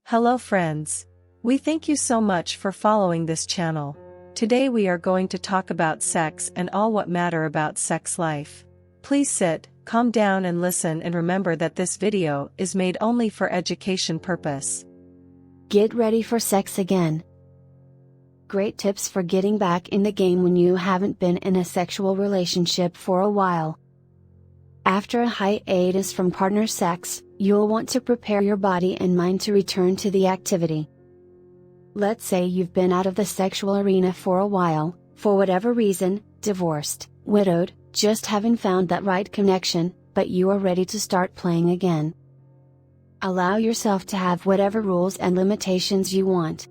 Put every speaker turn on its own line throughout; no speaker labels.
Hello friends. We thank you so much for following this channel. Today we are going to talk about sex and all what matter about sex life. Please sit, calm down and listen, and remember that this video is made only for education purpose.
Get ready for sex again. Great tips for getting back in the game when you haven't been in a sexual relationship for a while. After a hiatus from partner sex, you'll want to prepare your body and mind to return to the activity. Let's say you've been out of the sexual arena for a while, for whatever reason, divorced, widowed, just haven't found that right connection, but you are ready to start playing again. Allow yourself to have whatever rules and limitations you want.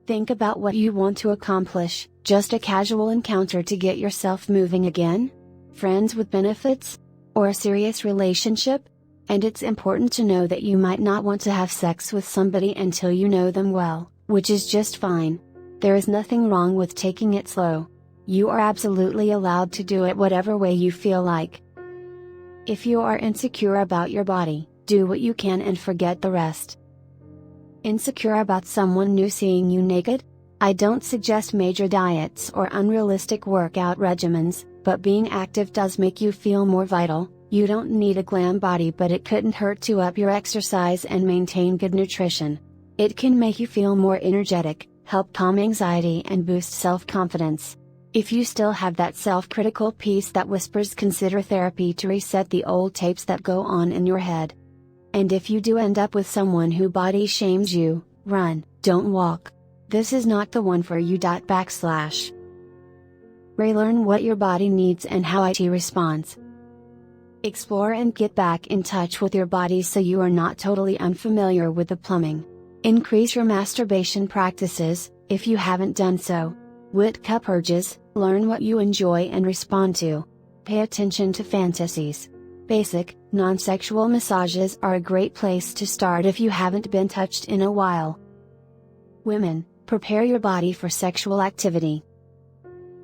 Think about what you want to accomplish: just a casual encounter to get yourself moving again? Friends with benefits? Or a serious relationship? And it's important to know that you might not want to have sex with somebody until you know them well, which is just fine. There is nothing wrong with taking it slow. You are absolutely allowed to do it whatever way you feel like. If you are insecure about your body, do what you can and forget the rest. Insecure about someone new seeing you naked? I don't suggest major diets or unrealistic workout regimens, but being active does make you feel more vital. You don't need a glam body, but it couldn't hurt to up your exercise and maintain good nutrition. It can make you feel more energetic, help calm anxiety and boost self-confidence. If you still have that self-critical piece that whispers, consider therapy to reset the old tapes that go on in your head. And if you do end up with someone who body shames you, run, don't walk. This is not the one for you. Relearn what your body needs and how it responds. Explore and get back in touch with your body so you are not totally unfamiliar with the plumbing. Increase your masturbation practices, if you haven't done so. Wit cup urges, learn what you enjoy and respond to. Pay attention to fantasies. Basic, non-sexual massages are a great place to start if you haven't been touched in a while. Women, prepare your body for sexual activity.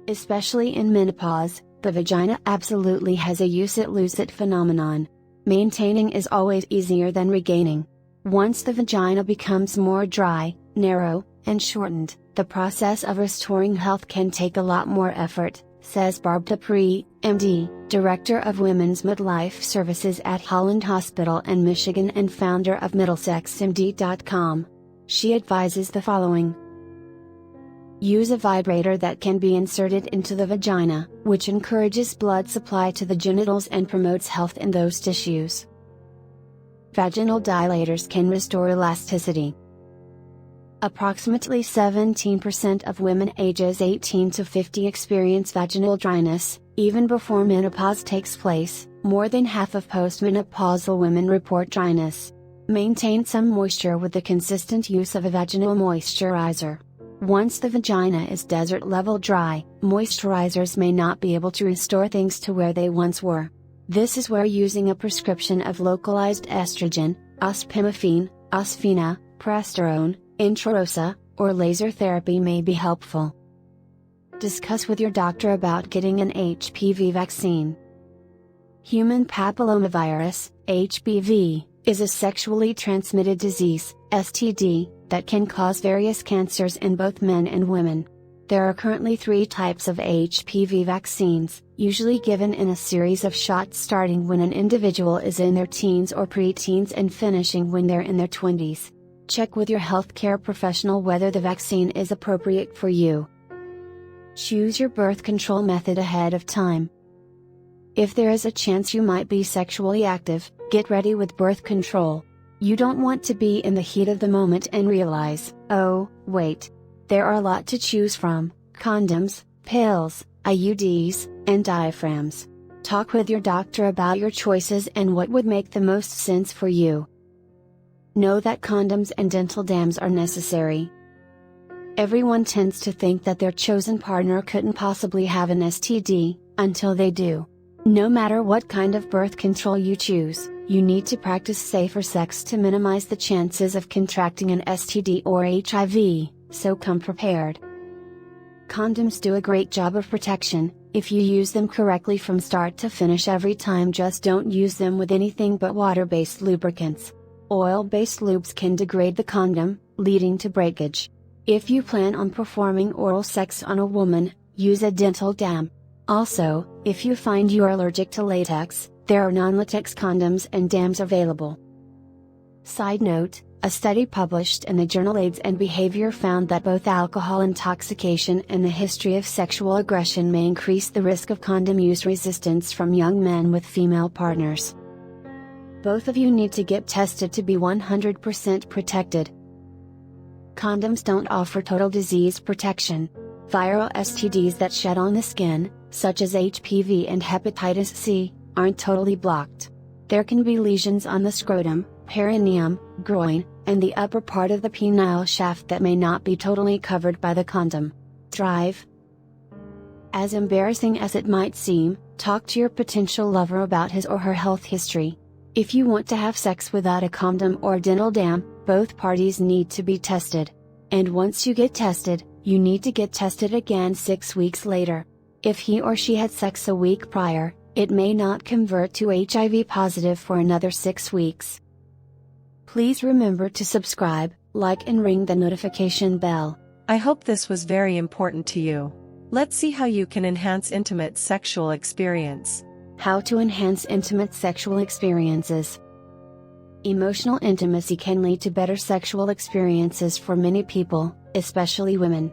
Especially in menopause, the vagina absolutely has a use it lose it phenomenon. Maintaining is always easier than regaining. Once the vagina becomes more dry, narrow, and shortened, the process of restoring health can take a lot more effort, says Barb Dupree, MD, Director of Women's Midlife Services at Holland Hospital in Michigan and founder of MiddlesexMD.com. She advises the following. Use a vibrator that can be inserted into the vagina, which encourages blood supply to the genitals and promotes health in those tissues. Vaginal dilators can restore elasticity. Approximately 17% of women ages 18 to 50 experience vaginal dryness, even before menopause takes place. More than half of postmenopausal women report dryness. Maintain some moisture with the consistent use of a vaginal moisturizer. Once the vagina is desert level dry, moisturizers may not be able to restore things to where they once were. This is where using a prescription of localized estrogen, ospemifene, Osphena, progesterone, Intrarosa, or laser therapy may be helpful. Discuss with your doctor about getting an HPV vaccine. Human papillomavirus, HPV, is a sexually transmitted disease, STD, that can cause various cancers in both men and women. There are currently 3 types of HPV vaccines, usually given in a series of shots starting when an individual is in their teens or preteens and finishing when they're in their 20s. Check with your healthcare professional whether the vaccine is appropriate for you. Choose your birth control method ahead of time. If there is a chance you might be sexually active, get ready with birth control. You don't want to be in the heat of the moment and realize, oh, wait. There are a lot to choose from: condoms, pills, IUDs, and diaphragms. Talk with your doctor about your choices and what would make the most sense for you. Know that condoms and dental dams are necessary. Everyone tends to think that their chosen partner couldn't possibly have an STD, until they do. No matter what kind of birth control you choose, you need to practice safer sex to minimize the chances of contracting an STD or HIV, so come prepared. Condoms do a great job of protection, if you use them correctly from start to finish every time. Just don't use them with anything but water-based lubricants. Oil-based lubes can degrade the condom, leading to breakage. If you plan on performing oral sex on a woman, use a dental dam. Also, if you find you are allergic to latex, there are non-latex condoms and dams available. Side note, a study published in the journal AIDS and Behavior found that both alcohol intoxication and the history of sexual aggression may increase the risk of condom use resistance from young men with female partners. Both of you need to get tested to be 100% protected. Condoms don't offer total disease protection. Viral STDs that shed on the skin, such as HPV and hepatitis C, aren't totally blocked. There can be lesions on the scrotum, perineum, groin, and the upper part of the penile shaft that may not be totally covered by the condom. Thrive. As embarrassing as it might seem, talk to your potential lover about his or her health history. If you want to have sex without a condom or dental dam, both parties need to be tested. And once you get tested, you need to get tested again 6 weeks later. If he or she had sex a week prior, it may not convert to HIV positive for another 6 weeks. Please remember to subscribe, like and ring the notification bell.
I hope this was very important to you. Let's see how you can enhance intimate sexual experience.
How to enhance intimate sexual experiences. Emotional intimacy can lead to better sexual experiences for many people, especially women.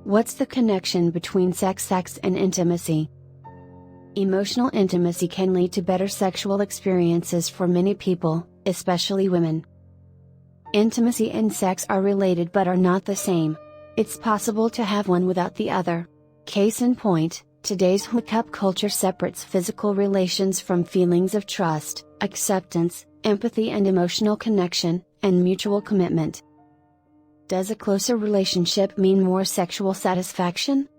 What's the connection between sex and intimacy? Emotional intimacy can lead to better sexual experiences for many people, especially women. Intimacy and sex are related but are not the same. It's possible to have one without the other. Case in point, today's hookup culture separates physical relations from feelings of trust, acceptance, empathy and emotional connection, and mutual commitment. Does a closer relationship mean more sexual satisfaction?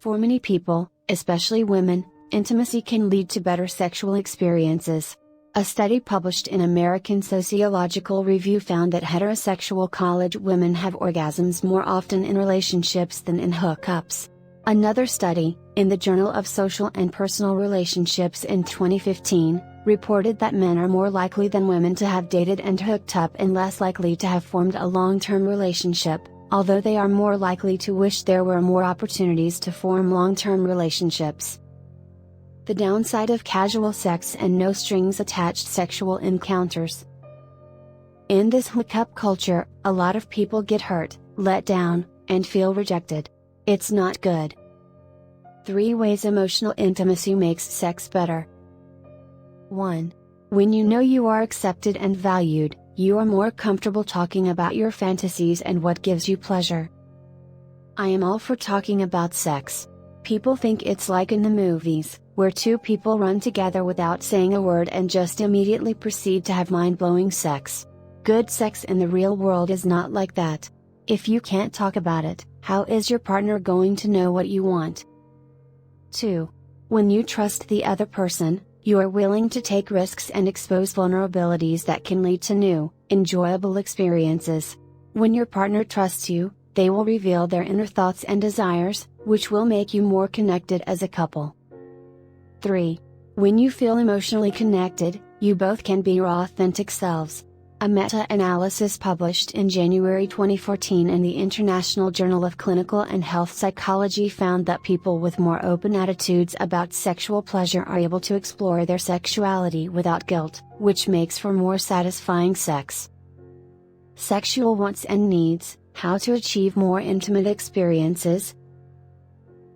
For many people, especially women, intimacy can lead to better sexual experiences. A study published in American Sociological Review found that heterosexual college women have orgasms more often in relationships than in hookups. Another study, in the Journal of Social and Personal Relationships in 2015, reported that men are more likely than women to have dated and hooked up and less likely to have formed a long-term relationship, although they are more likely to wish there were more opportunities to form long-term relationships. The downside of casual sex and no strings attached sexual encounters. In this hookup culture, a lot of people get hurt, let down, and feel rejected. It's not good. 3 ways emotional intimacy makes sex better. 1. When you know you are accepted and valued, you are more comfortable talking about your fantasies and what gives you pleasure. I am all for talking about sex. People think it's like in the movies, where 2 people run together without saying a word and just immediately proceed to have mind-blowing sex. Good sex in the real world is not like that. If you can't talk about it, how is your partner going to know what you want? 2. When you trust the other person, you are willing to take risks and expose vulnerabilities that can lead to new, enjoyable experiences. When your partner trusts you, they will reveal their inner thoughts and desires, which will make you more connected as a couple. 3. When you feel emotionally connected, you both can be your authentic selves. A meta-analysis published in January 2014 in the International Journal of Clinical and Health Psychology found that people with more open attitudes about sexual pleasure are able to explore their sexuality without guilt, which makes for more satisfying sex. Sexual wants and needs, how to achieve more intimate experiences.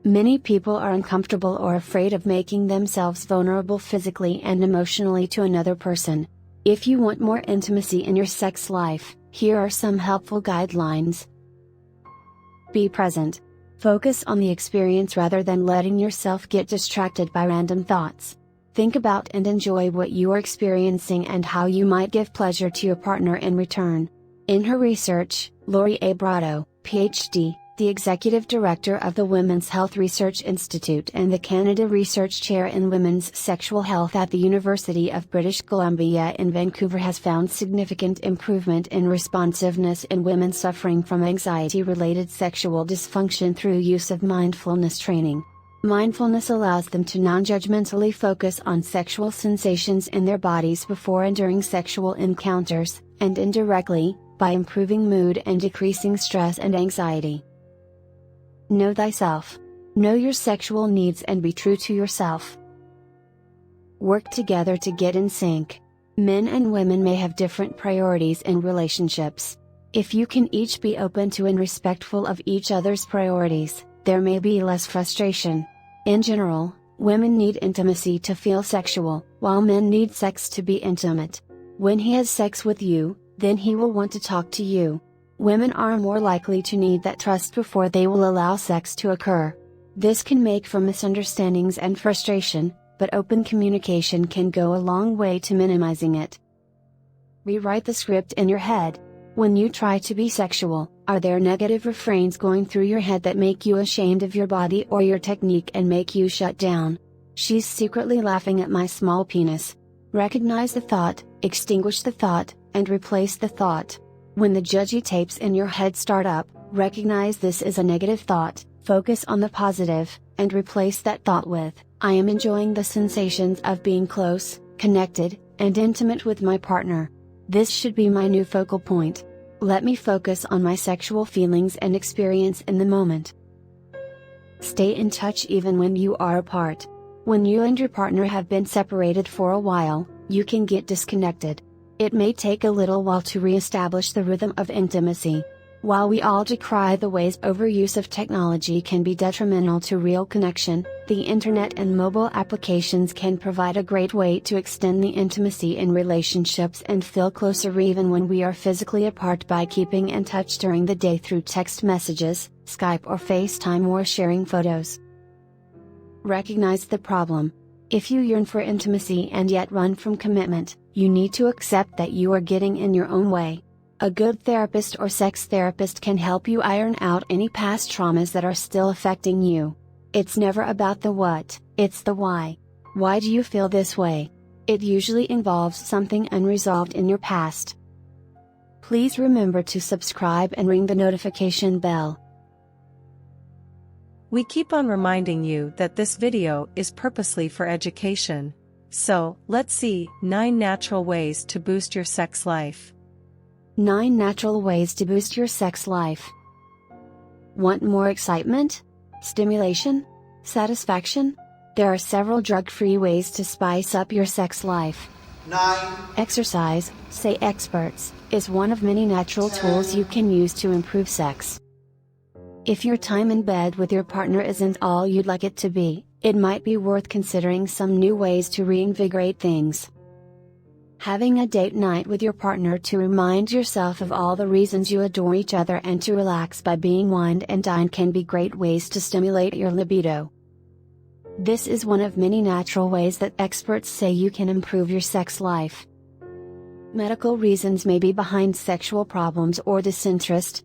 Many people are uncomfortable or afraid of making themselves vulnerable physically and emotionally to another person. If you want more intimacy in your sex life, here are some helpful guidelines. Be present. Focus on the experience rather than letting yourself get distracted by random thoughts. Think about and enjoy what you are experiencing and how you might give pleasure to your partner in return. In her research, Lori A. Brotto, PhD, the Executive Director of the Women's Health Research Institute and the Canada Research Chair in Women's Sexual Health at the University of British Columbia in Vancouver, has found significant improvement in responsiveness in women suffering from anxiety-related sexual dysfunction through use of mindfulness training. Mindfulness allows them to non-judgmentally focus on sexual sensations in their bodies before and during sexual encounters, and indirectly, by improving mood and decreasing stress and anxiety. Know thyself. Know your sexual needs and be true to yourself. Work together to get in sync. Men and women may have different priorities in relationships. If you can each be open to and respectful of each other's priorities, there may be less frustration. In general, women need intimacy to feel sexual, while men need sex to be intimate. When he has sex with you, then he will want to talk to you. Women are more likely to need that trust before they will allow sex to occur. This can make for misunderstandings and frustration, but open communication can go a long way to minimizing it. Rewrite the script in your head. When you try to be sexual, are there negative refrains going through your head that make you ashamed of your body or your technique and make you shut down? She's secretly laughing at my small penis. Recognize the thought, extinguish the thought, and replace the thought. When the judgy tapes in your head start up, recognize this is a negative thought, focus on the positive, and replace that thought with, I am enjoying the sensations of being close, connected, and intimate with my partner. This should be my new focal point. Let me focus on my sexual feelings and experience in the moment. Stay in touch even when you are apart. When you and your partner have been separated for a while, you can get disconnected. It may take a little while to re-establish the rhythm of intimacy. While we all decry the ways overuse of technology can be detrimental to real connection, the internet and mobile applications can provide a great way to extend the intimacy in relationships and feel closer even when we are physically apart by keeping in touch during the day through text messages, Skype or FaceTime or sharing photos. Recognize the problem. If you yearn for intimacy and yet run from commitment, you need to accept that you are getting in your own way. A good therapist or sex therapist can help you iron out any past traumas that are still affecting you. It's never about the what, it's the why. Why do you feel this way? It usually involves something unresolved in your past. Please remember to subscribe and ring the notification bell.
We keep on reminding you that this video is purposely for education. So, let's see 9 natural ways to boost your sex life.
9 natural ways to boost your sex life. Want more excitement? Stimulation? Satisfaction? There are several drug-free ways to spice up your sex life.
9.
Exercise, say experts, is one of many natural tools you can use to improve sex. If your time in bed with your partner isn't all you'd like it to be, it might be worth considering some new ways to reinvigorate things. Having a date night with your partner to remind yourself of all the reasons you adore each other and to relax by being wined and dined can be great ways to stimulate your libido. This is one of many natural ways that experts say you can improve your sex life. Medical reasons may be behind sexual problems or disinterest.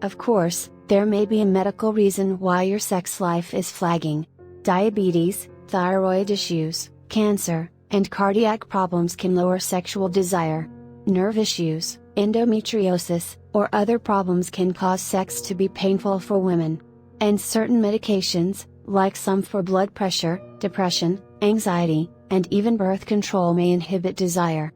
Of course, there may be a medical reason why your sex life is flagging. Diabetes, thyroid issues, cancer, and cardiac problems can lower sexual desire. Nerve issues, endometriosis, or other problems can cause sex to be painful for women. And certain medications, like some for blood pressure, depression, anxiety, and even birth control may inhibit desire.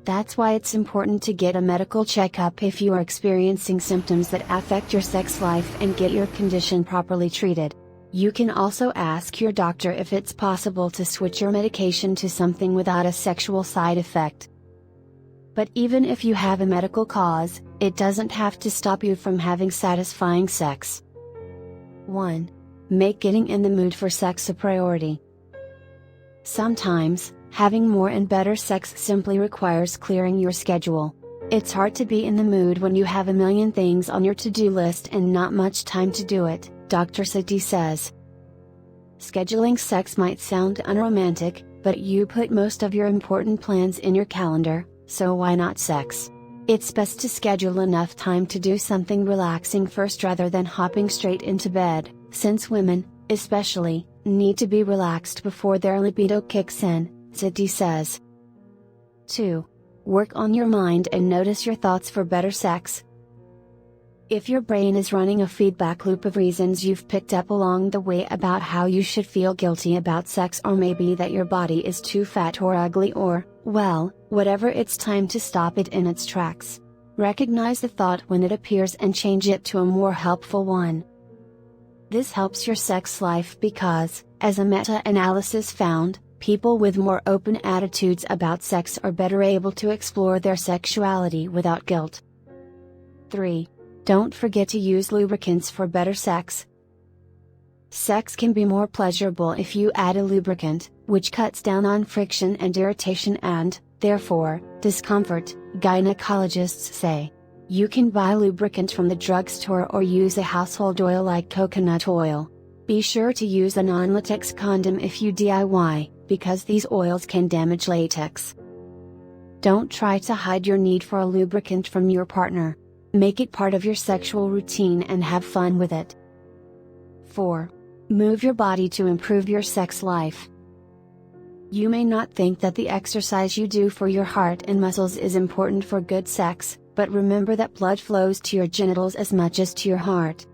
That's why it's important to get a medical checkup if you are experiencing symptoms that affect your sex life and get your condition properly treated. You can also ask your doctor if it's possible to switch your medication to something without a sexual side effect. But even if you have a medical cause, it doesn't have to stop you from having satisfying sex. 1. Make getting in the mood for sex a priority. Sometimes, having more and better sex simply requires clearing your schedule. It's hard to be in the mood when you have a million things on your to-do list and not much time to do it, Dr. Sati says. Scheduling sex might sound unromantic, but you put most of your important plans in your calendar, so why not sex? It's best to schedule enough time to do something relaxing first rather than hopping straight into bed, since women, especially, need to be relaxed before their libido kicks in, Sati says. 2. Work on your mind and notice your thoughts for better sex. If your brain is running a feedback loop of reasons you've picked up along the way about how you should feel guilty about sex, or maybe that your body is too fat or ugly, or, well, whatever, it's time to stop it in its tracks. Recognize the thought when it appears and change it to a more helpful one. This helps your sex life because, as a meta-analysis found, people with more open attitudes about sex are better able to explore their sexuality without guilt. 3. Don't forget to use lubricants for better sex. Sex can be more pleasurable if you add a lubricant, which cuts down on friction and irritation and, therefore, discomfort, gynecologists say. You can buy lubricant from the drugstore or use a household oil like coconut oil. Be sure to use a non-latex condom if you DIY, because these oils can damage latex. Don't try to hide your need for a lubricant from your partner. Make it part of your sexual routine and have fun with it. 4. Move your body to improve your sex life. You may not think that the exercise you do for your heart and muscles is important for good sex, but remember that blood flows to your genitals as much as to your heart.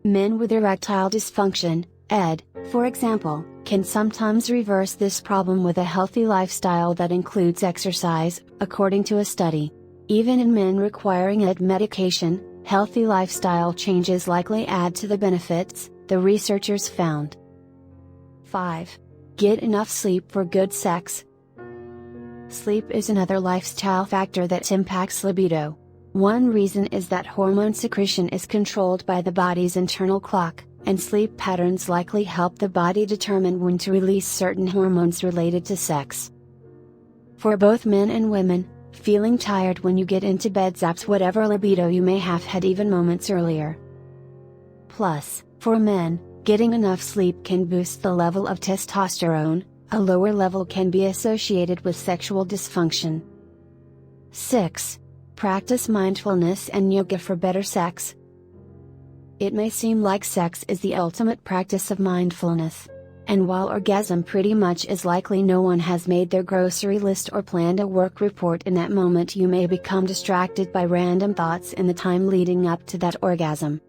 Men with erectile dysfunction, ED, for example, can sometimes reverse this problem with a healthy lifestyle that includes exercise, according to a study. Even in men requiring ED medication, healthy lifestyle changes likely add to the benefits, the researchers found. 5. Get enough sleep for good sex. Sleep is another lifestyle factor that impacts libido. One reason is that hormone secretion is controlled by the body's internal clock, and sleep patterns likely help the body determine when to release certain hormones related to sex. For both men and women, feeling tired when you get into bed zaps whatever libido you may have had even moments earlier. Plus, for men, getting enough sleep can boost the level of testosterone. A lower level can be associated with sexual dysfunction. 6. Practice mindfulness and yoga for better sex. It may seem like sex is the ultimate practice of mindfulness. And while orgasm pretty much is likely, no one has made their grocery list or planned a work report in that moment, you may become distracted by random thoughts in the time leading up to that orgasm.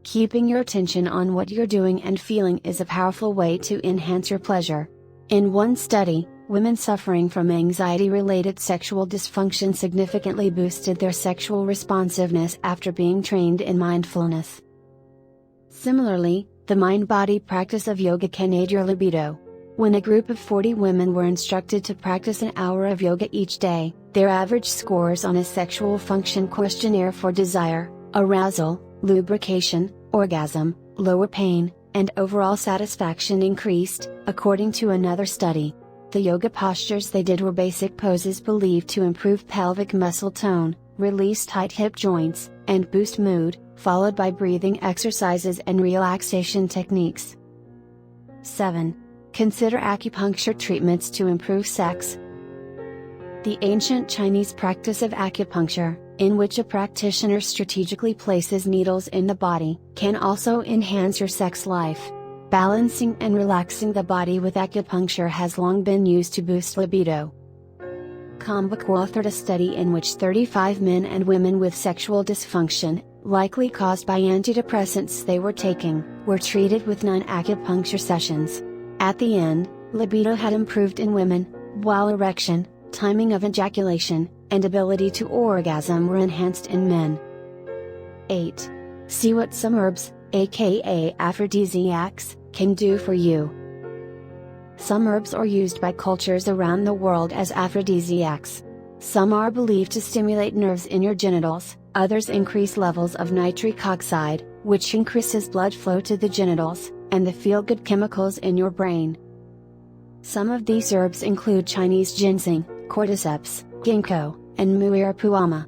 Keeping your attention on what you're doing and feeling is a powerful way to enhance your pleasure. In one study, women suffering from anxiety-related sexual dysfunction significantly boosted their sexual responsiveness after being trained in mindfulness. Similarly, the mind-body practice of yoga can aid your libido. When a group of 40 women were instructed to practice an hour of yoga each day, their average scores on a sexual function questionnaire for desire, arousal, lubrication, orgasm, lower pain, and overall satisfaction increased, according to another study. The yoga postures they did were basic poses believed to improve pelvic muscle tone, release tight hip joints, and boost mood, followed by breathing exercises and relaxation techniques. 7. Consider acupuncture treatments to improve sex. The ancient Chinese practice of acupuncture, in which a practitioner strategically places needles in the body, can also enhance your sex life. Balancing and relaxing the body with acupuncture has long been used to boost libido. Kalmbach authored a study in which 35 men and women with sexual dysfunction, likely caused by antidepressants they were taking, were treated with 9 acupuncture sessions. At the end, libido had improved in women, while erection, timing of ejaculation, and ability to orgasm were enhanced in men. 8. See what some herbs, aka aphrodisiacs, can do for you. Some herbs are used by cultures around the world as aphrodisiacs. Some are believed to stimulate nerves in your genitals, others increase levels of nitric oxide, which increases blood flow to the genitals, and the feel-good chemicals in your brain. Some of these herbs include Chinese ginseng, cordyceps, ginkgo, and muirapuama.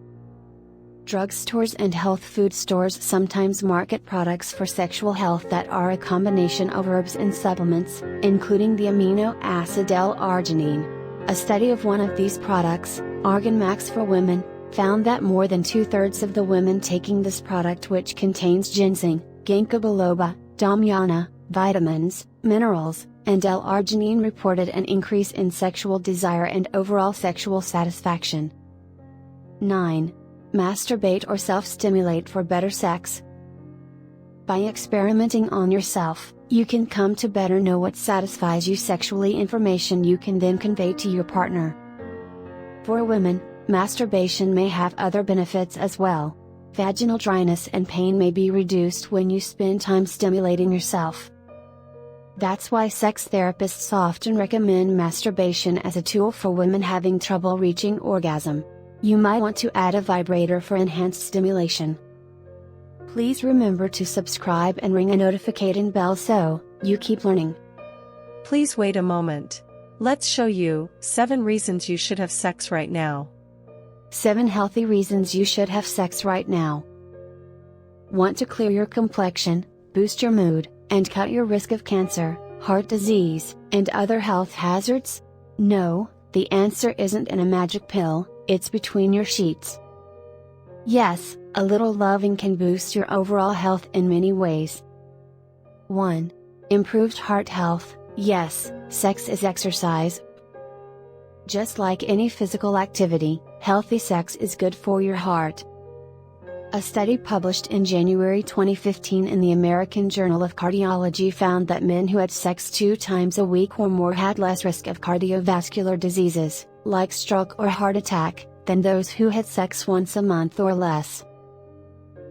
Drugstores and health food stores sometimes market products for sexual health that are a combination of herbs and supplements, including the amino acid L-arginine. A study of one of these products, Argan Max for Women, found that more than 2/3 of the women taking this product, which contains ginseng, ginkgo biloba, damiana, vitamins, minerals, and L-arginine, reported an increase in sexual desire and overall sexual satisfaction. 9. masturbate or self-stimulate for better sex. By experimenting on yourself, you can come to better know what satisfies you sexually, information you can then convey to your partner. For women, masturbation may have other benefits as well. Vaginal dryness and pain may be reduced when you spend time stimulating yourself. That's why sex therapists often recommend masturbation as a tool for women having trouble reaching orgasm. You might want to add a vibrator for enhanced stimulation. Please remember to subscribe and ring a notification bell so you keep learning.
Please wait a moment. Let's show you 7 reasons you should have sex right now.
7 healthy reasons you should have sex right now. Want to clear your complexion, boost your mood, and cut your risk of cancer, heart disease, and other health hazards? No, the answer isn't in a magic pill, it's between your sheets. Yes, a little loving can boost your overall health in many ways. 1. Improved heart health. Yes, sex is exercise. Just like any physical activity, healthy sex is good for your heart. A study published in January 2015 in the American Journal of Cardiology found that men who had sex 2 times a week or more had less risk of cardiovascular diseases, like stroke or heart attack, than those who had sex once a month or less.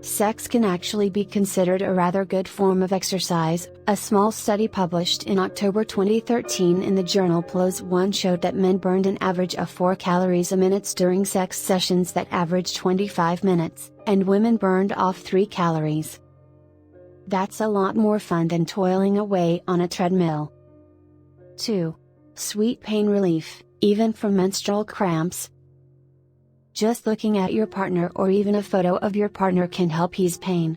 Sex can actually be considered a rather good form of exercise. A small study published in October 2013 in the journal PLOS One showed that men burned an average of 4 calories a minute during sex sessions that averaged 25 minutes, and women burned off 3 calories. That's a lot more fun than toiling away on a treadmill. 2. Sweet pain relief, even from menstrual cramps. Just looking at your partner or even a photo of your partner can help ease pain.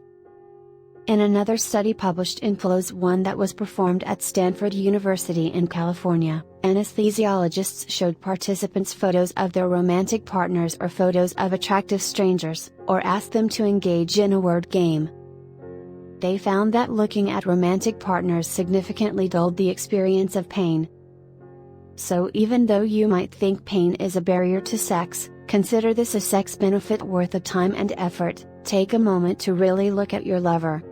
In another study published in PLOS One that was performed at Stanford University in California, anesthesiologists showed participants photos of their romantic partners or photos of attractive strangers, or asked them to engage in a word game. They found that looking at romantic partners significantly dulled the experience of pain. So even though you might think pain is a barrier to sex, consider this a sex benefit worth the time and effort. Take a moment to really look at your lover.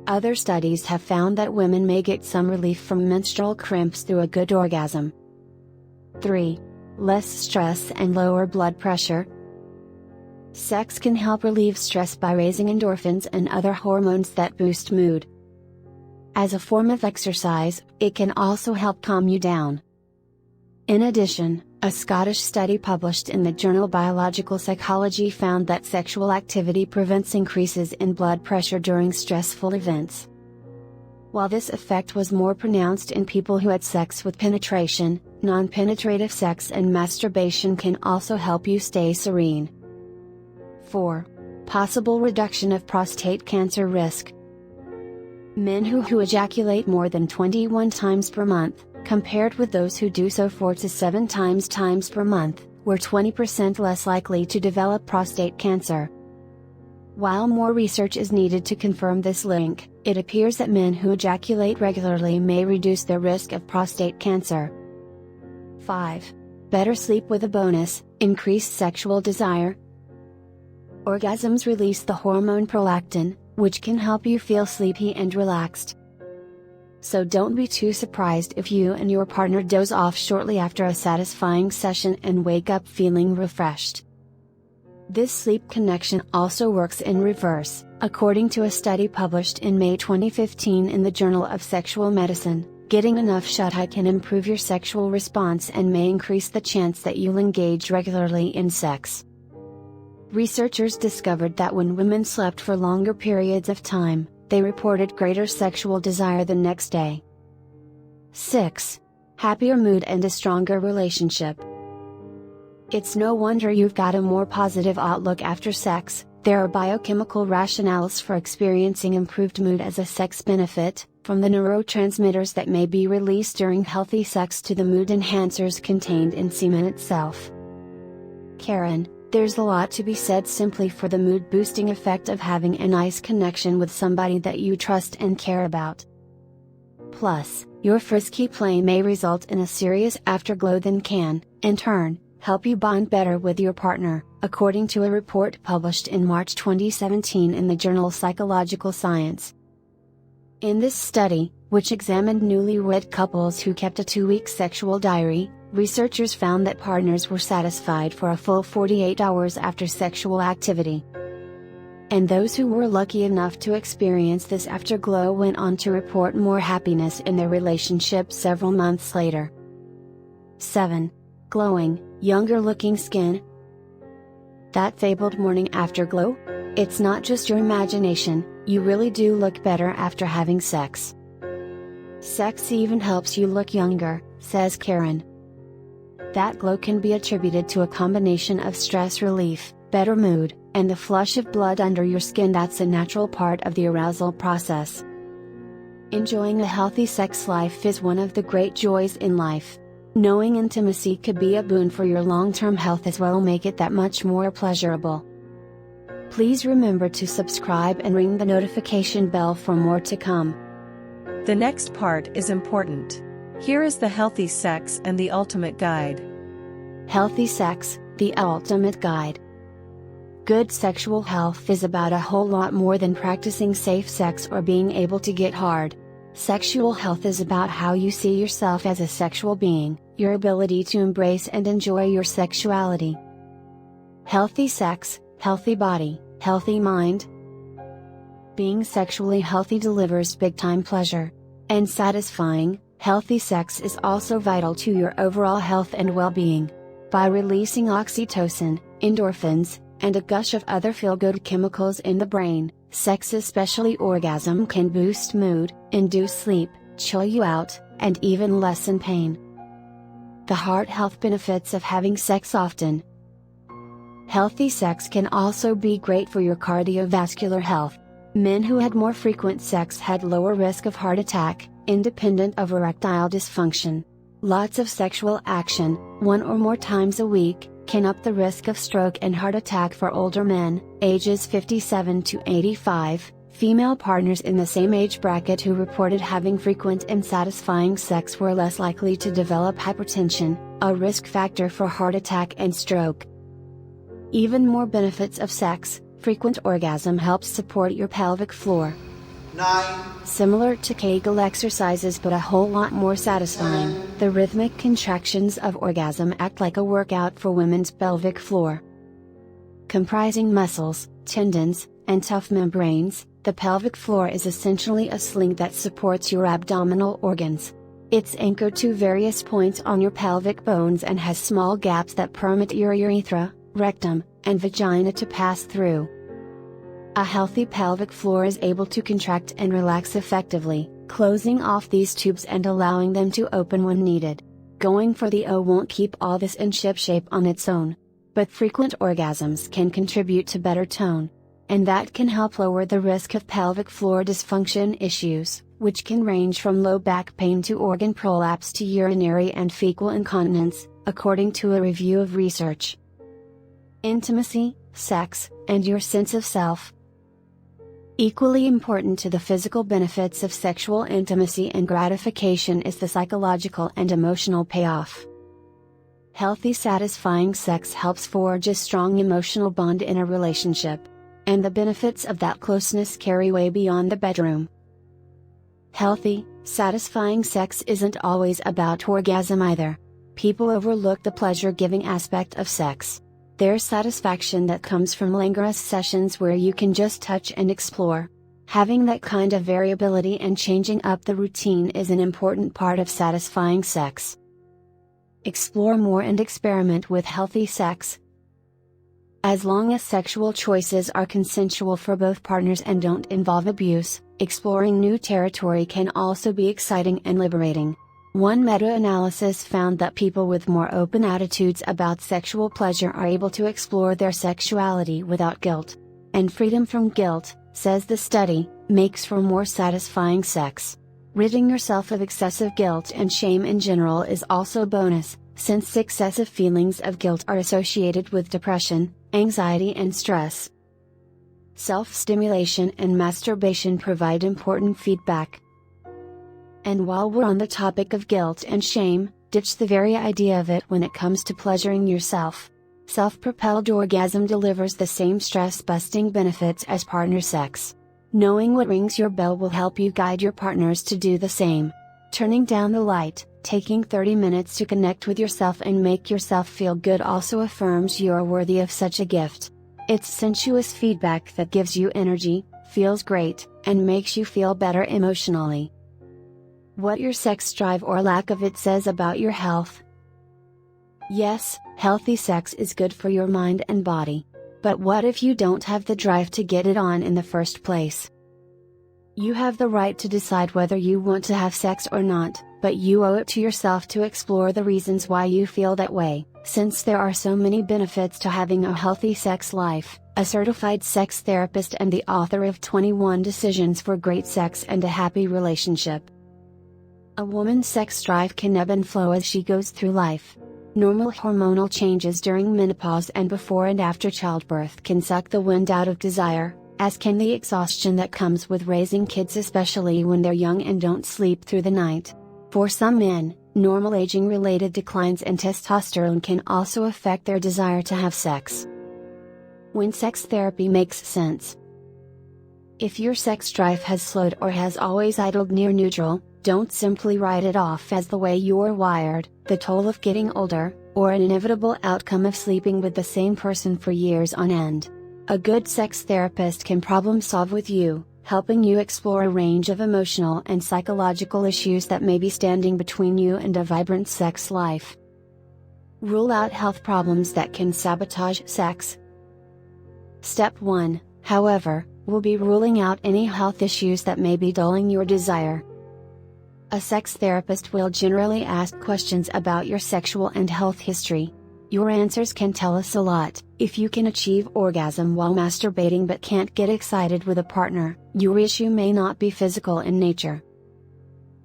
Other studies have found that women may get some relief from menstrual cramps through a good orgasm. 3. Less stress and lower blood pressure. Sex can help relieve stress by raising endorphins and other hormones that boost mood. As a form of exercise, it can also help calm you down. In addition, a Scottish study published in the journal Biological Psychology found that sexual activity prevents increases in blood pressure during stressful events. While this effect was more pronounced in people who had sex with penetration, non-penetrative sex and masturbation can also help you stay serene. 4. Possible reduction of prostate cancer risk. Men who ejaculate more than 21 times per month, compared with those who do so 4 to 7 times per month, were 20% less likely to develop prostate cancer. While more research is needed to confirm this link, it appears that men who ejaculate regularly may reduce their risk of prostate cancer. 5. Better sleep with a bonus, increased sexual desire. Orgasms release the hormone prolactin, which can help you feel sleepy and relaxed. So don't be too surprised if you and your partner doze off shortly after a satisfying session and wake up feeling refreshed. This sleep connection also works in reverse, according to a study published in May 2015 in the Journal of Sexual Medicine. Getting enough shut-eye can improve your sexual response and may increase the chance that you'll engage regularly in sex. Researchers discovered that when women slept for longer periods of time, they reported greater sexual desire the next day. 6. Happier mood and a stronger relationship. It's no wonder you've got a more positive outlook after sex. There are biochemical rationales for experiencing improved mood as a sex benefit, from the neurotransmitters that may be released during healthy sex to the mood enhancers contained in semen itself. Karen, there's a lot to be said simply for the mood-boosting effect of having a nice connection with somebody that you trust and care about. Plus, your frisky play may result in a serious afterglow that can, in turn, help you bond better with your partner, according to a report published in March 2017 in the journal Psychological Science. In this study, which examined newlywed couples who kept a 2-week sexual diary, researchers found that partners were satisfied for a full 48 hours after sexual activity. And those who were lucky enough to experience this afterglow went on to report more happiness in their relationship several months later. 7. Glowing, younger looking skin. That fabled morning afterglow? It's not just your imagination, you really do look better after having sex. Sex even helps you look younger, says Karen. That glow can be attributed to a combination of stress relief, better mood, and the flush of blood under your skin that's a natural part of the arousal process. Enjoying a healthy sex life is one of the great joys in life. Knowing intimacy could be a boon for your long-term health as well make it that much more pleasurable. Please remember to subscribe and ring the notification bell for more to come.
The next part is important. Here is the Healthy Sex and the Ultimate Guide.
Healthy Sex, the Ultimate Guide. Good sexual health is about a whole lot more than practicing safe sex or being able to get hard. Sexual health is about how you see yourself as a sexual being, your ability to embrace and enjoy your sexuality. Healthy sex, healthy body, healthy mind. Being sexually healthy delivers big-time pleasure. And satisfying, healthy sex is also vital to your overall health and well-being. By releasing oxytocin, endorphins, and a gush of other feel-good chemicals in the brain, sex, especially orgasm, can boost mood, induce sleep, chill you out, and even lessen pain. The heart health benefits of having sex often. Healthy sex can also be great for your cardiovascular health. Men who had more frequent sex had lower risk of heart attack, independent of erectile dysfunction. Lots of sexual action, 1 or more times a week, can up the risk of stroke and heart attack for older men, ages 57 to 85. Female partners in the same age bracket who reported having frequent and satisfying sex were less likely to develop hypertension, a risk factor for heart attack and stroke. Even more benefits of sex. Frequent orgasm helps support your pelvic floor.
9.
Similar to Kegel exercises but a whole lot more satisfying, the rhythmic contractions of orgasm act like a workout for women's pelvic floor. Comprising muscles, tendons, and tough membranes, the pelvic floor is essentially a sling that supports your abdominal organs. It's anchored to various points on your pelvic bones and has small gaps that permit your urethra, rectum, and vagina to pass through. A healthy pelvic floor is able to contract and relax effectively, closing off these tubes and allowing them to open when needed. Going for the O won't keep all this in shipshape on its own. But frequent orgasms can contribute to better tone. And that can help lower the risk of pelvic floor dysfunction issues, which can range from low back pain to organ prolapse to urinary and fecal incontinence, according to a review of research. Intimacy, sex, and your sense of self. Equally important to the physical benefits of sexual intimacy and gratification is the psychological and emotional payoff. Healthy, satisfying sex helps forge a strong emotional bond in a relationship. And the benefits of that closeness carry way beyond the bedroom. Healthy, satisfying sex isn't always about orgasm either. People overlook the pleasure-giving aspect of sex. There's satisfaction that comes from languorous sessions where you can just touch and explore. Having that kind of variability and changing up the routine is an important part of satisfying sex. Explore more and experiment with healthy sex. As long as sexual choices are consensual for both partners and don't involve abuse, exploring new territory can also be exciting and liberating. One meta-analysis found that people with more open attitudes about sexual pleasure are able to explore their sexuality without guilt. And freedom from guilt, says the study, makes for more satisfying sex. Ridding yourself of excessive guilt and shame in general is also a bonus, since excessive feelings of guilt are associated with depression, anxiety and stress. Self-stimulation and masturbation provide important feedback. And while we're on the topic of guilt and shame, Ditch the very idea of it when it comes to pleasuring yourself. Self-propelled orgasm delivers the same stress-busting benefits as partner sex. Knowing what rings your bell will help you guide your partners to do the same. Turning down the light, taking 30 minutes to connect with yourself and make yourself feel good also affirms you are worthy of such a gift. It's sensuous feedback that gives you energy, feels great, and makes you feel better emotionally. What your sex drive or lack of it says about your health. Yes, healthy sex is good for your mind and body. But what if you don't have the drive to get it on in the first place? You have the right to decide whether you want to have sex or not, but you owe it to yourself to explore the reasons why you feel that way, since there are so many benefits to having a healthy sex life. A certified sex therapist and the author of 21 Decisions for Great Sex and a Happy Relationship. A woman's sex drive can ebb and flow as she goes through life. Normal hormonal changes during menopause and before and after childbirth can suck the wind out of desire, as can the exhaustion that comes with raising kids, especially when they're young and don't sleep through the night. For some men, normal aging-related declines in testosterone can also affect their desire to have sex. When sex therapy makes sense. If your sex drive has slowed or has always idled near neutral, don't simply write it off as the way you're wired, the toll of getting older, or an inevitable outcome of sleeping with the same person for years on end. A good sex therapist can problem solve with you, helping you explore a range of emotional and psychological issues that may be standing between you and a vibrant sex life. Rule out health problems that can sabotage sex. Step 1, however, will be ruling out any health issues that may be dulling your desire. A sex therapist will generally ask questions about your sexual and health history. Your answers can tell us a lot. If you can achieve orgasm while masturbating but can't get excited with a partner, your issue may not be physical in nature.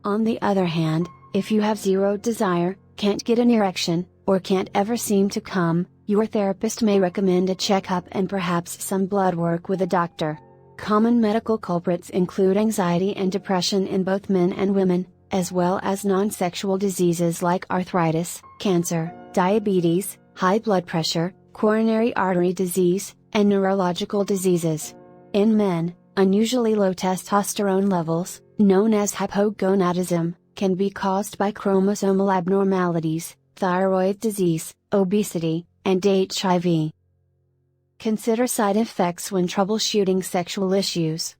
On the other hand, if you have zero desire, can't get an erection, or can't ever seem to come, your therapist may recommend a checkup and perhaps some blood work with a doctor. Common medical culprits include anxiety and depression in both men and women, as well as non-sexual diseases like arthritis, cancer, diabetes, high blood pressure, coronary artery disease, and neurological diseases. In men, unusually low testosterone levels, known as hypogonadism, can be caused by chromosomal abnormalities, thyroid disease, obesity, and HIV. Consider side effects when troubleshooting sexual issues.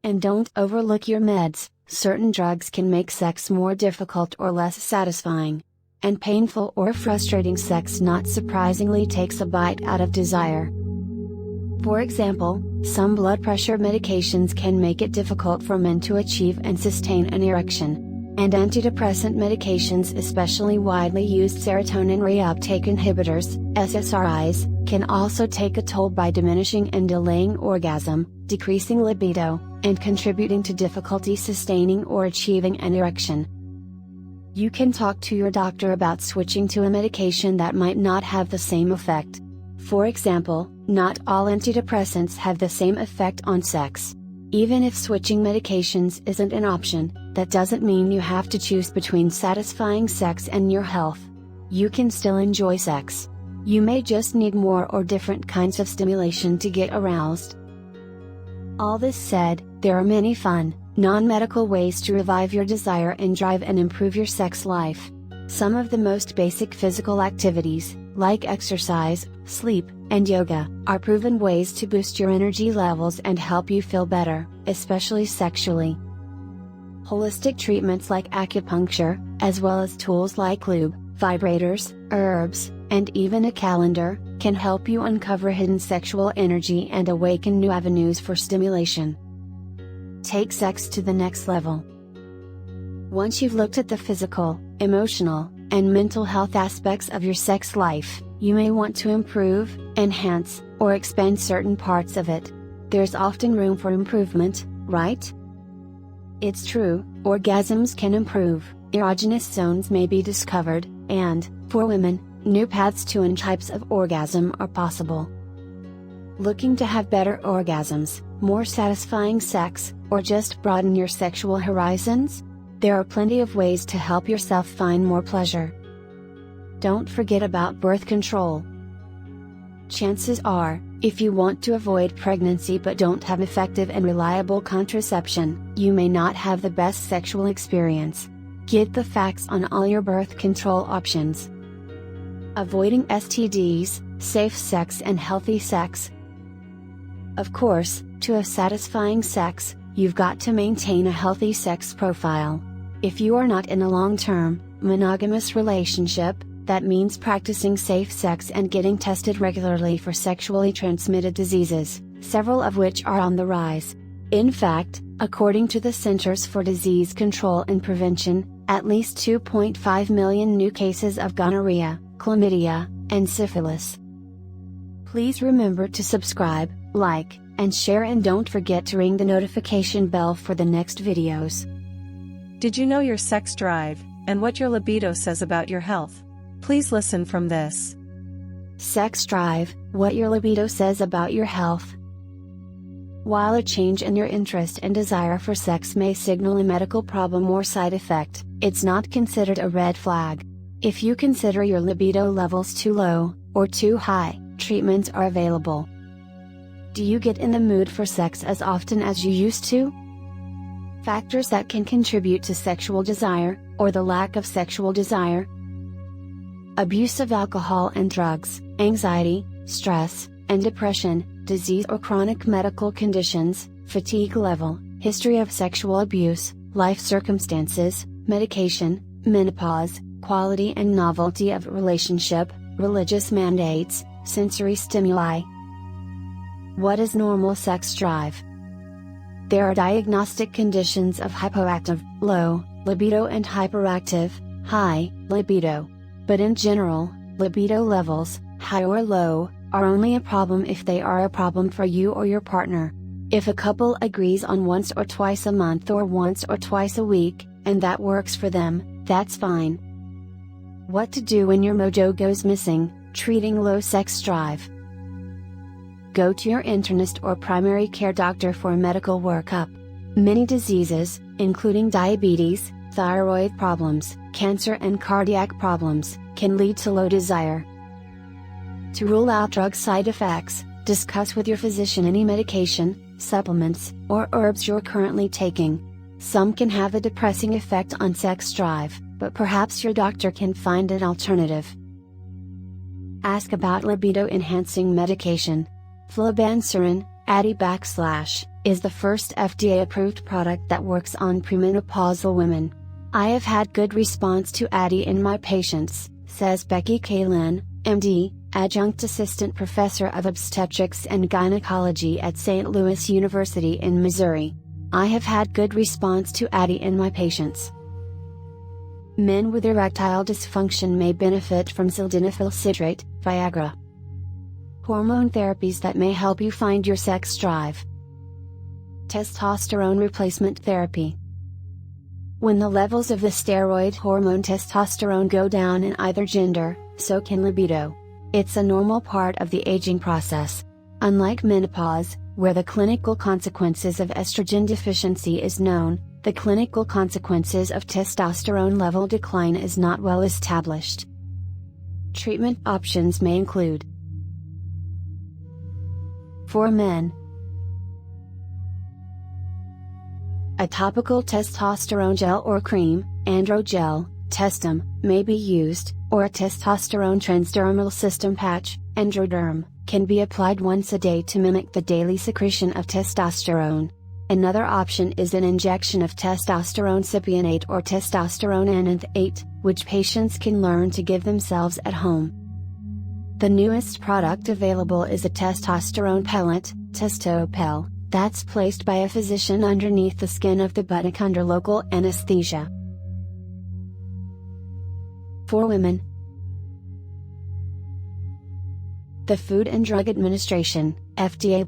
And don't overlook your meds. Certain drugs can make sex more difficult or less satisfying. And painful or frustrating sex not surprisingly takes a bite out of desire. For example, some blood pressure medications can make it difficult for men to achieve and sustain an erection. And antidepressant medications, especially widely used serotonin reuptake inhibitors, SSRIs, can also take a toll by diminishing and delaying orgasm, decreasing libido, and contributing to difficulty sustaining or achieving an erection. You can talk to your doctor about switching to a medication that might not have the same effect. For example, not all antidepressants have the same effect on sex. Even if switching medications isn't an option, that doesn't mean you have to choose between satisfying sex and your health. You can still enjoy sex. You may just need more or different kinds of stimulation to get aroused. All this said, there are many fun, non-medical ways to revive your desire and drive and improve your sex life. Some of the most basic physical activities, like exercise, sleep, and yoga, are proven ways to boost your energy levels and help you feel better, especially sexually. Holistic treatments like acupuncture, as well as tools like lube, vibrators, herbs, and even a calendar, can help you uncover hidden sexual energy and awaken new avenues for stimulation. Take sex to the next level. Once you've looked at the physical, emotional, and mental health aspects of your sex life, you may want to improve, enhance, or expand certain parts of it. There's often room for improvement, right? It's true, orgasms can improve, erogenous zones may be discovered, and, for women, new paths to and types of orgasm are possible. Looking to have better orgasms, more satisfying sex, or just broaden your sexual horizons? There are plenty of ways to help yourself find more pleasure. Don't forget about birth control. Chances are, if you want to avoid pregnancy but don't have effective and reliable contraception, you may not have the best sexual experience. Get the facts on all your birth control options. Avoiding STDs, safe sex and healthy sex. Of course, to have satisfying sex, you've got to maintain a healthy sex profile. If you are not in a long-term, monogamous relationship, that means practicing safe sex and getting tested regularly for sexually transmitted diseases, several of which are on the rise. In fact, according to the Centers for Disease Control and Prevention, at least 2.5 million new cases of gonorrhea, chlamydia, and syphilis. Please remember to subscribe, like, and share, and don't forget to ring the notification bell for the next videos.
Did you know your sex drive, and what your libido says about your health? Please listen from this.
Sex drive, what your libido says about your health. While a change in your interest and desire for sex may signal a medical problem or side effect, it's not considered a red flag. If you consider your libido levels too low, or too high, treatments are available. Do you get in the mood for sex as often as you used to? Factors that can contribute to sexual desire, or the lack of sexual desire. Abuse of alcohol and drugs, anxiety, stress, and depression, disease or chronic medical conditions, fatigue level, history of sexual abuse, life circumstances, medication, menopause, quality and novelty of relationship, religious mandates, sensory stimuli. What is normal sex drive? There are diagnostic conditions of hypoactive, low, libido and hyperactive, high, libido. But in general, libido levels, high or low, are only a problem if they are a problem for you or your partner. If a couple agrees on once or twice a month or once or twice a week, and that works for them, that's fine. What to do when your mojo goes missing, treating low sex drive. Go to your internist or primary care doctor for a medical workup. Many diseases, including diabetes, thyroid problems, cancer and cardiac problems, can lead to low desire. To rule out drug side effects, discuss with your physician any medication, supplements, or herbs you're currently taking. Some can have a depressing effect on sex drive, but perhaps your doctor can find an alternative. Ask about libido-enhancing medication. Flibanserin, ADI is the first FDA-approved product that works on premenopausal women. I have had good response to ADI in my patients, says Becky Kalin, MD, Adjunct Assistant Professor of Obstetrics and Gynecology at St. Louis University in Missouri. I have had good response to ADI in my patients. Men with erectile dysfunction may benefit from sildenafil citrate, Viagra. Hormone therapies that may help you find your sex drive. Testosterone replacement therapy. When the levels of the steroid hormone testosterone go down in either gender, so can libido. It's a normal part of the aging process. Unlike menopause, where the clinical consequences of estrogen deficiency is known, the clinical consequences of testosterone level decline is not well established. Treatment options may include: for men, a topical testosterone gel or cream, androgel, Testim, may be used, or a testosterone transdermal system patch, Androderm, can be applied once a day to mimic the daily secretion of testosterone. Another option is an injection of testosterone cypionate or testosterone enanthate, which patients can learn to give themselves at home. The newest product available is a testosterone pellet, Testopel, that's placed by a physician underneath the skin of the buttock under local anesthesia. For women, the Food and Drug Administration, FDA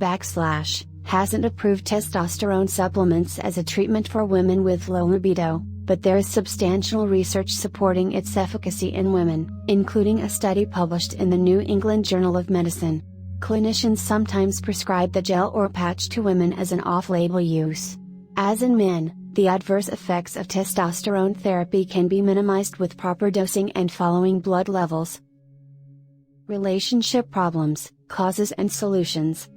hasn't approved testosterone supplements as a treatment for women with low libido, but there is substantial research supporting its efficacy in women, including a study published in the New England Journal of Medicine. Clinicians sometimes prescribe the gel or patch to women as an off-label use. As in men, The adverse effects of testosterone therapy can be minimized with proper dosing and following blood levels. Relationship problems, causes and solutions.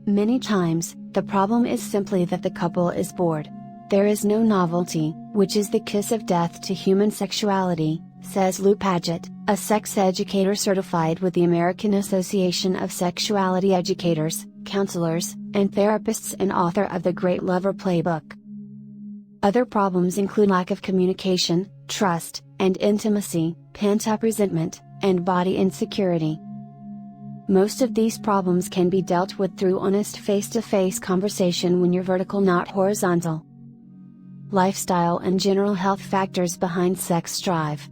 Many times, the problem is simply that the couple is bored. There is no novelty, which is the kiss of death to human sexuality, says Lou Paget, a sex educator certified with the American Association of Sexuality Educators, Counselors, and Therapists and author of The Great Lover Playbook. Other problems include lack of communication, trust, and intimacy, pent-up resentment, and body insecurity. Most of these problems can be dealt with through honest face-to-face conversation when you're vertical not horizontal. Lifestyle and general health factors behind sex drive.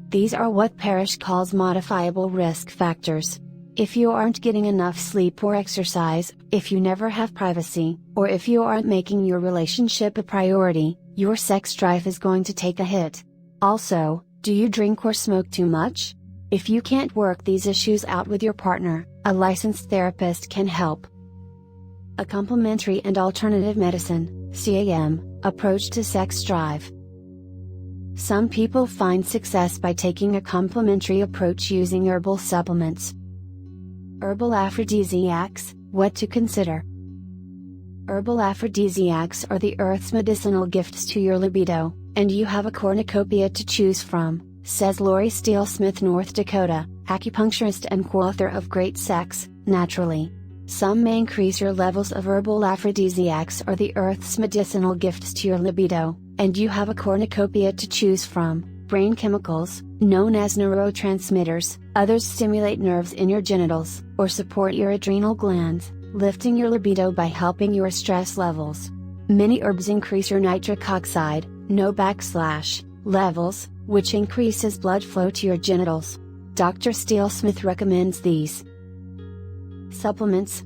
These are what Parrish calls modifiable risk factors. If you aren't getting enough sleep or exercise, if you never have privacy, or if you aren't making your relationship a priority, your sex drive is going to take a hit. Also, do you drink or smoke too much? If you can't work these issues out with your partner, a licensed therapist can help. A complementary and alternative medicine, CAM, approach to sex drive. Some people find success by taking a complementary approach using herbal supplements. Herbal aphrodisiacs, what to consider. Herbal aphrodisiacs are the earth's medicinal gifts to your libido, and you have a cornucopia to choose from, says Lori Steele Smith, North Dakota, acupuncturist and co-author of Great Sex, Naturally. Some may increase your levels of herbal aphrodisiacs or the earth's medicinal gifts to your libido, and you have a cornucopia to choose from. Brain chemicals, known as neurotransmitters, others stimulate nerves in your genitals, or support your adrenal glands, lifting your libido by helping your stress levels. Many herbs increase your nitric oxide, levels, which increases blood flow to your genitals. Dr. Steele Smith recommends these supplements.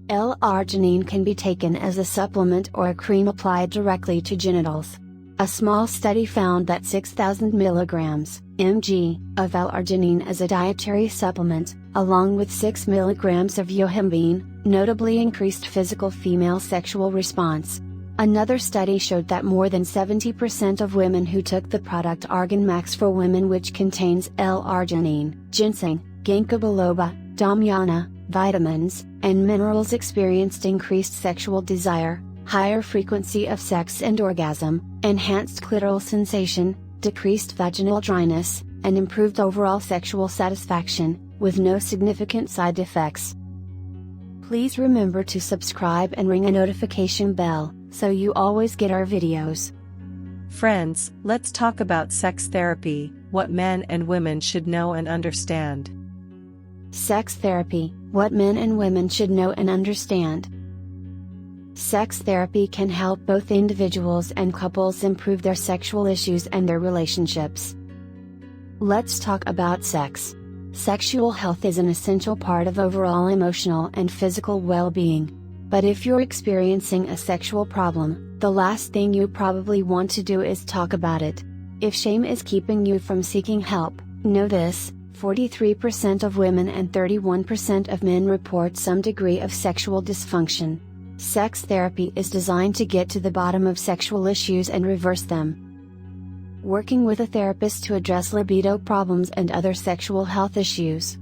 L-arginine can be taken as a supplement or a cream applied directly to genitals. A small study found that 6,000 mg, mg, of L-arginine as a dietary supplement, along with 6 mg of yohimbine, notably increased physical female sexual response. Another study showed that more than 70% of women who took the product Argan Max for Women, which contains L-arginine, ginseng, ginkgo biloba, damiana, vitamins, and minerals, experienced increased sexual desire, higher frequency of sex and orgasm, enhanced clitoral sensation, decreased vaginal dryness, and improved overall sexual satisfaction, with no significant side effects. Please remember to subscribe and ring a notification bell, so you always get our videos.
Friends, let's talk about sex therapy, what men and women should know and understand.
Sex therapy, what men and women should know and understand. Sex therapy can help both individuals and couples improve their sexual issues and their relationships. Let's talk about sex. Sexual health is an essential part of overall emotional and physical well-being. But if you're experiencing a sexual problem, the last thing you probably want to do is talk about it. If shame is keeping you from seeking help, know this: 43% of women and 31% of men report some degree of sexual dysfunction. Sex therapy is designed to get to the bottom of sexual issues and reverse them. Working with a therapist to address libido problems and other sexual health issues.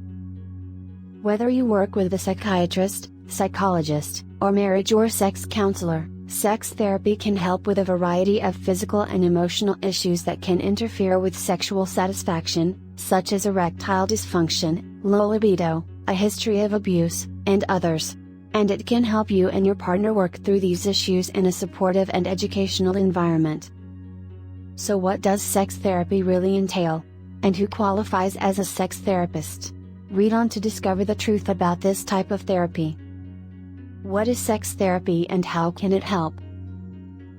Whether you work with a psychiatrist, psychologist, or marriage or sex counselor, sex therapy can help with a variety of physical and emotional issues that can interfere with sexual satisfaction, such as erectile dysfunction, low libido, a history of abuse, and others. And it can help you and your partner work through these issues in a supportive and educational environment. So what does sex therapy really entail? And who qualifies as a sex therapist? Read on to discover the truth about this type of therapy. What is sex therapy and how can it help?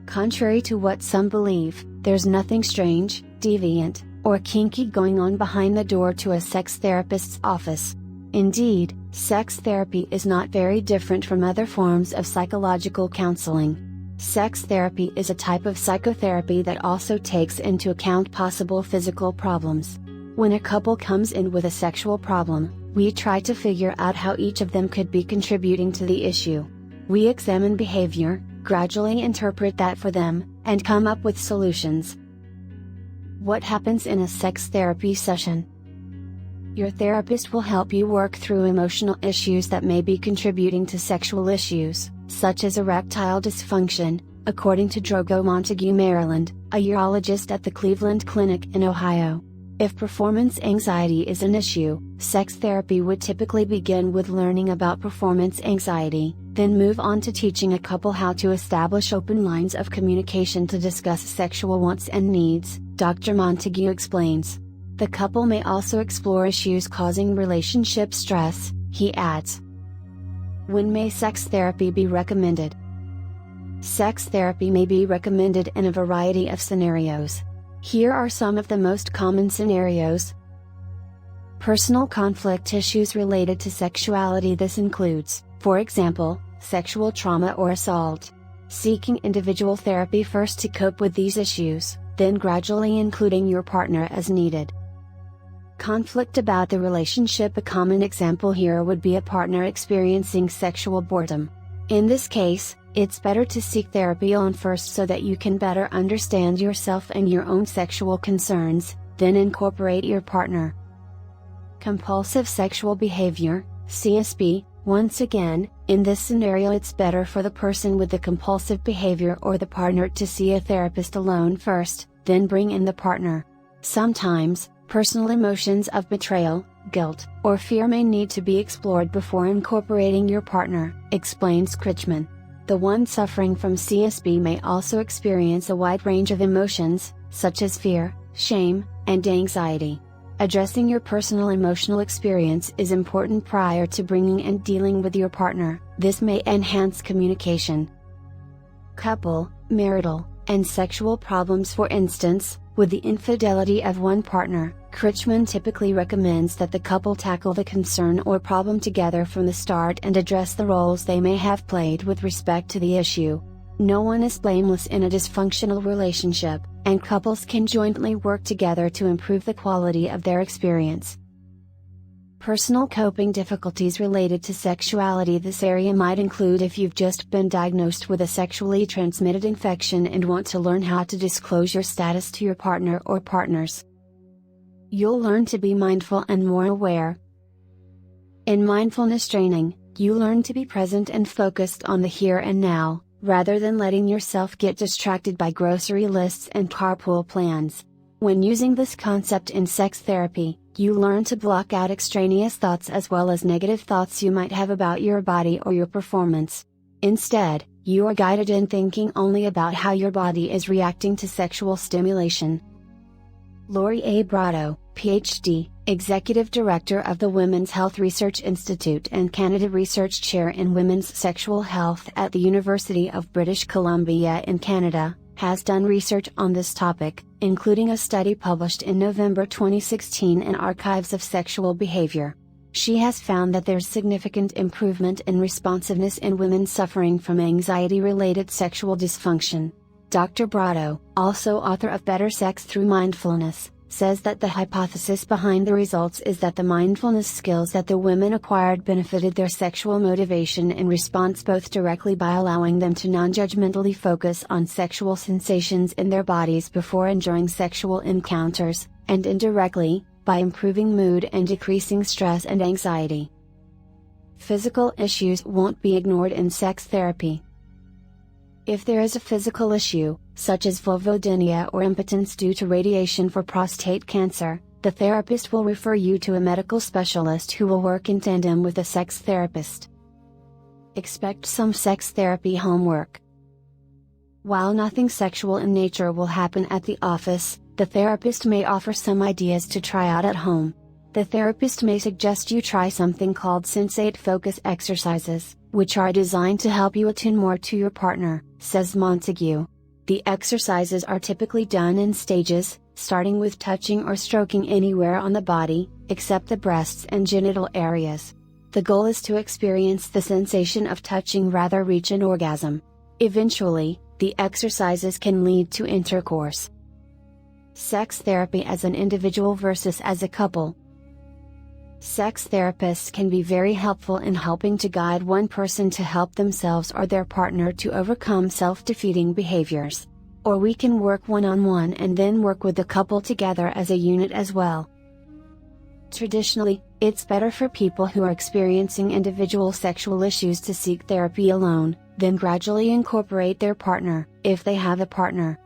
Contrary to what some believe, there's nothing strange, deviant, or kinky going on behind the door to a sex therapist's office. Indeed, sex therapy is not very different from other forms of psychological counseling. Sex therapy is a type of psychotherapy that also takes into account possible physical problems. When a couple comes in with a sexual problem, we try to figure out how each of them could be contributing to the issue. We examine behavior, gradually interpret that for them, and come up with solutions. What happens in a sex therapy session? Your therapist will help you work through emotional issues that may be contributing to sexual issues, such as erectile dysfunction, according to Drogo Montague Maryland, a urologist at the Cleveland Clinic in Ohio. If performance anxiety is an issue, sex therapy would typically begin with learning about performance anxiety, then move on to teaching a couple how to establish open lines of communication to discuss sexual wants and needs, Dr. Montague explains. The couple may also explore issues causing relationship stress, he adds. When may sex therapy be recommended? Sex therapy may be recommended in a variety of scenarios. Here are some of the most common scenarios. Personal conflict issues related to sexuality. This includes, for example, sexual trauma or assault. Seeking individual therapy first to cope with these issues, then gradually including your partner as needed. Conflict about the relationship. A common example here would be a partner experiencing sexual boredom. In this case, it's better to seek therapy on first so that you can better understand yourself and your own sexual concerns, then incorporate your partner. Compulsive sexual behavior, CSB. Once again, in this scenario it's better for the person with the compulsive behavior or the partner to see a therapist alone first, then bring in the partner. Sometimes, personal emotions of betrayal, guilt, or fear may need to be explored before incorporating your partner, explains Critchman. The one suffering from CSB may also experience a wide range of emotions, such as fear, shame, and anxiety. Addressing your personal emotional experience is important prior to bringing and dealing with your partner. This may enhance communication. Couple, marital, and sexual problems. For instance, with the infidelity of one partner, Critchman typically recommends that the couple tackle the concern or problem together from the start and address the roles they may have played with respect to the issue. No one is blameless in a dysfunctional relationship, and couples can jointly work together to improve the quality of their experience. Personal coping difficulties related to sexuality. This area might include if you've just been diagnosed with a sexually transmitted infection and want to learn how to disclose your status to your partner or partners. You'll learn to be mindful and more aware. In mindfulness training, you learn to be present and focused on the here and now, rather than letting yourself get distracted by grocery lists and carpool plans. When using this concept in sex therapy, you learn to block out extraneous thoughts as well as negative thoughts you might have about your body or your performance. Instead, you are guided in thinking only about how your body is reacting to sexual stimulation. Lori A. Brotto, Ph.D., Executive Director of the Women's Health Research Institute and Canada Research Chair in Women's Sexual Health at the University of British Columbia in Canada, has done research on this topic, including a study published in November 2016 in Archives of Sexual Behavior. She has found that there's significant improvement in responsiveness in women suffering from anxiety-related sexual dysfunction. Dr. Brotto, also author of Better Sex Through Mindfulness, says that the hypothesis behind the results is that the mindfulness skills that the women acquired benefited their sexual motivation and response both directly by allowing them to non-judgmentally focus on sexual sensations in their bodies before and during sexual encounters, and indirectly, by improving mood and decreasing stress and anxiety. Physical issues won't be ignored in sex therapy. If there is a physical issue, such as vulvodynia or impotence due to radiation for prostate cancer, the therapist will refer you to a medical specialist who will work in tandem with a sex therapist. Expect some sex therapy homework. While nothing sexual in nature will happen at the office, the therapist may offer some ideas to try out at home. The therapist may suggest you try something called Sensate Focus exercises, which are designed to help you attune more to your partner, says Montague. The exercises are typically done in stages, starting with touching or stroking anywhere on the body, except the breasts and genital areas. The goal is to experience the sensation of touching rather reach an orgasm. Eventually, the exercises can lead to intercourse. Sex therapy as an individual versus as a couple. Sex therapists can be very helpful in helping to guide one person to help themselves or their partner to overcome self-defeating behaviors. Or we can work one-on-one and then work with the couple together as a unit as well. Traditionally, it's better for people who are experiencing individual sexual issues to seek therapy alone, then gradually incorporate their partner, if they have a partner.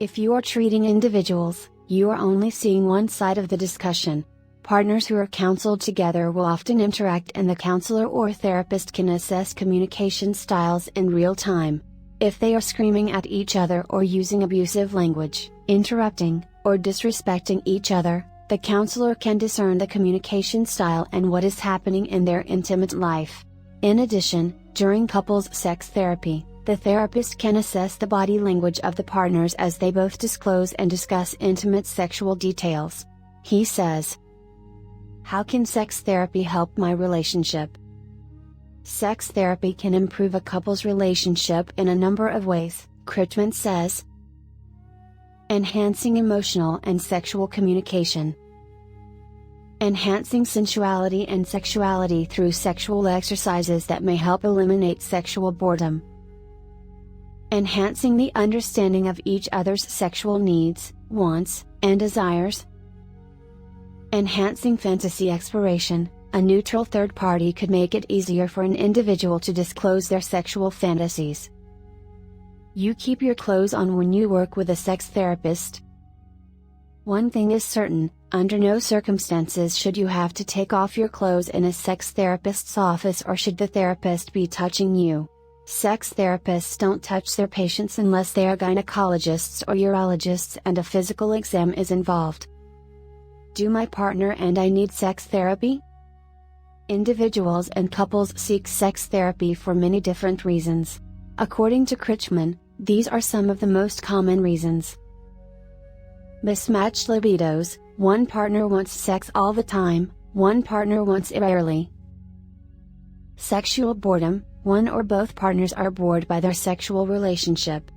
If you are treating individuals, you are only seeing one side of the discussion. Partners who are counseled together will often interact and the counselor or therapist can assess communication styles in real time. If they are screaming at each other or using abusive language, interrupting, or disrespecting each other, the counselor can discern the communication style and what is happening in their intimate life. In addition, during couples sex therapy, the therapist can assess the body language of the partners as they both disclose and discuss intimate sexual details. He says, "How can sex therapy help my relationship?" Sex therapy can improve a couple's relationship in a number of ways, Critchman says. Enhancing emotional and sexual communication. Enhancing sensuality and sexuality through sexual exercises that may help eliminate sexual boredom. Enhancing the understanding of each other's sexual needs, wants, and desires. Enhancing fantasy exploration. A neutral third party could make it easier for an individual to disclose their sexual fantasies. You keep your clothes on when you work with a sex therapist. One thing is certain, under no circumstances should you have to take off your clothes in a sex therapist's office or should the therapist be touching you. Sex therapists don't touch their patients unless they are gynecologists or urologists and a physical exam is involved. Do my partner and I need sex therapy? Individuals and couples seek sex therapy for many different reasons. According to Critchman, these are some of the most common reasons. Mismatched libidos. One partner wants sex all the time, one partner wants it rarely. Sexual boredom. One or both partners are bored by their sexual relationship.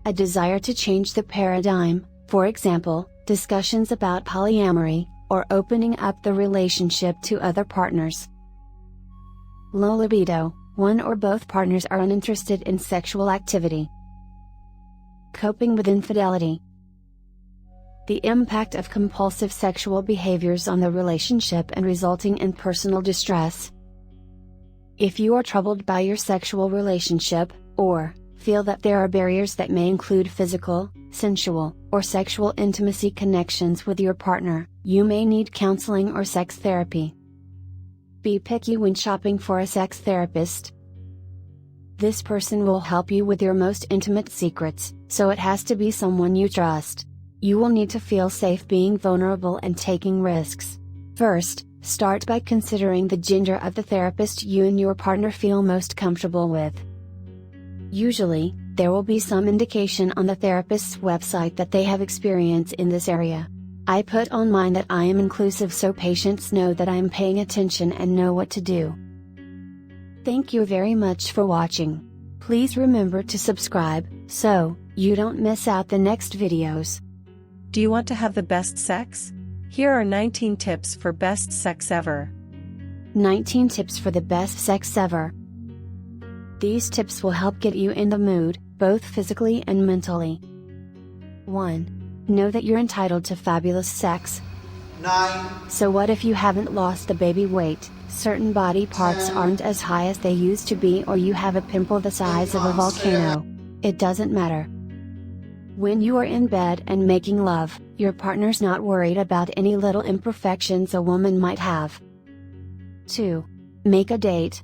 A desire to change the paradigm, for example, discussions about polyamory, or opening up the relationship to other partners. Low libido. One or both partners are uninterested in sexual activity. Coping with infidelity. The impact of compulsive sexual behaviors on the relationship and resulting in personal distress. If you are troubled by your sexual relationship, or feel that there are barriers that may include physical, sensual, or sexual intimacy connections with your partner, you may need counseling or sex therapy. Be picky when shopping for a sex therapist. This person will help you with your most intimate secrets, so it has to be someone you trust. You will need to feel safe being vulnerable and taking risks. First, start by considering the gender of the therapist you and your partner feel most comfortable with. Usually, there will be some indication on the therapist's website that they have experience in this area. I put on mine that I am inclusive so patients know that I am paying attention and know what to do. Thank you very much for watching. Please remember to subscribe, so you don't miss out the next videos.
Do you want to have the best sex? Here are 19 tips for best sex ever.
19 tips for the best sex ever. These tips will help get you in the mood, both physically and mentally. 1. Know that you're entitled to fabulous sex.
9.
So what if you haven't lost the baby weight, certain body parts aren't as high as they used to be, or you have a pimple the size of a volcano? It doesn't matter. When you are in bed and making love, your partner's not worried about any little imperfections a woman might have. 2. Make a date.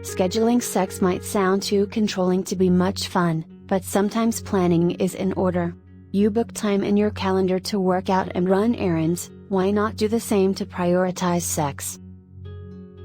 Scheduling sex might sound too controlling to be much fun, but sometimes planning is in order. You book time in your calendar to work out and run errands, why not do the same to prioritize sex?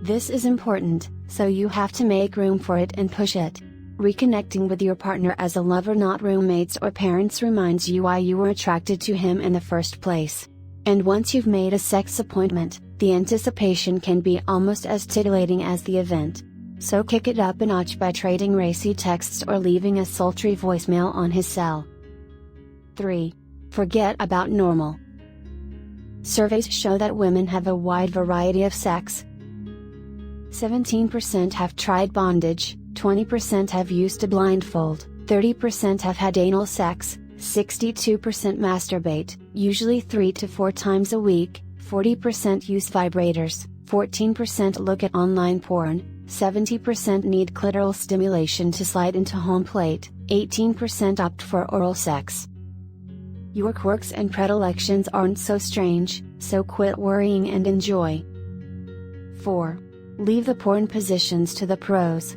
This is important, so you have to make room for it and push it. Reconnecting with your partner as a lover, not roommates or parents, reminds you why you were attracted to him in the first place. And once you've made a sex appointment, the anticipation can be almost as titillating as the event. So kick it up a notch by trading racy texts or leaving a sultry voicemail on his cell. 3. Forget about normal. Surveys show that women have a wide variety of sex. 17% have tried bondage, 20% have used a blindfold, 30% have had anal sex, 62% masturbate, usually 3 to 4 times a week, 40% use vibrators, 14% look at online porn, 70% need clitoral stimulation to slide into home plate, 18% opt for oral sex. Your quirks and predilections aren't so strange, so quit worrying and enjoy. 4. Leave the porn positions to the pros.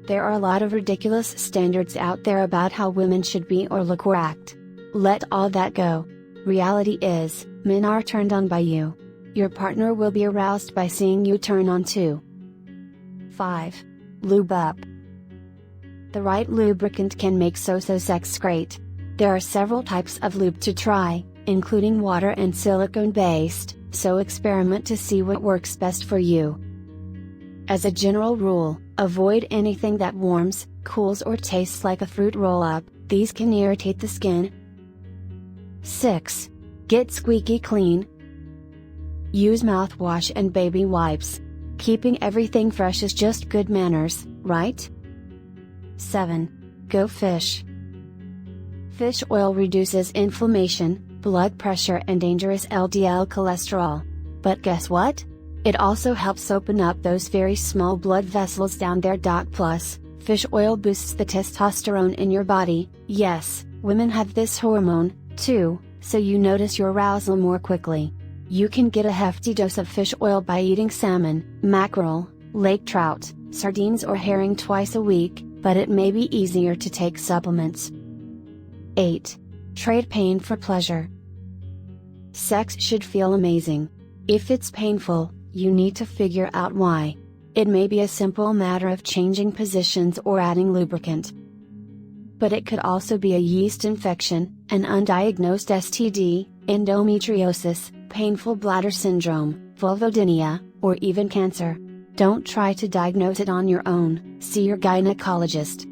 There are a lot of ridiculous standards out there about how women should be or look or act. Let all that go. Reality is, men are turned on by you. Your partner will be aroused by seeing you turn on too. 5. Lube up. The right lubricant can make so-so sex great. There are several types of lube to try, including water and silicone-based, so experiment to see what works best for you. As a general rule, avoid anything that warms, cools or tastes like a fruit roll-up, these can irritate the skin. 6. Get squeaky clean. Use mouthwash and baby wipes. Keeping everything fresh is just good manners, right? 7. Go fish. Fish oil reduces inflammation, blood pressure and dangerous LDL cholesterol. But guess what? It also helps open up those very small blood vessels down there. Plus, fish oil boosts the testosterone in your body. Yes, women have this hormone, too, so you notice your arousal more quickly. You can get a hefty dose of fish oil by eating salmon, mackerel, lake trout, sardines or herring twice a week, but it may be easier to take supplements. 8. Trade pain for pleasure. Sex should feel amazing. If it's painful, you need to figure out why. It may be a simple matter of changing positions or adding lubricant. But it could also be a yeast infection, an undiagnosed STD, endometriosis, painful bladder syndrome, vulvodynia, or even cancer. Don't try to diagnose it on your own, see your gynecologist.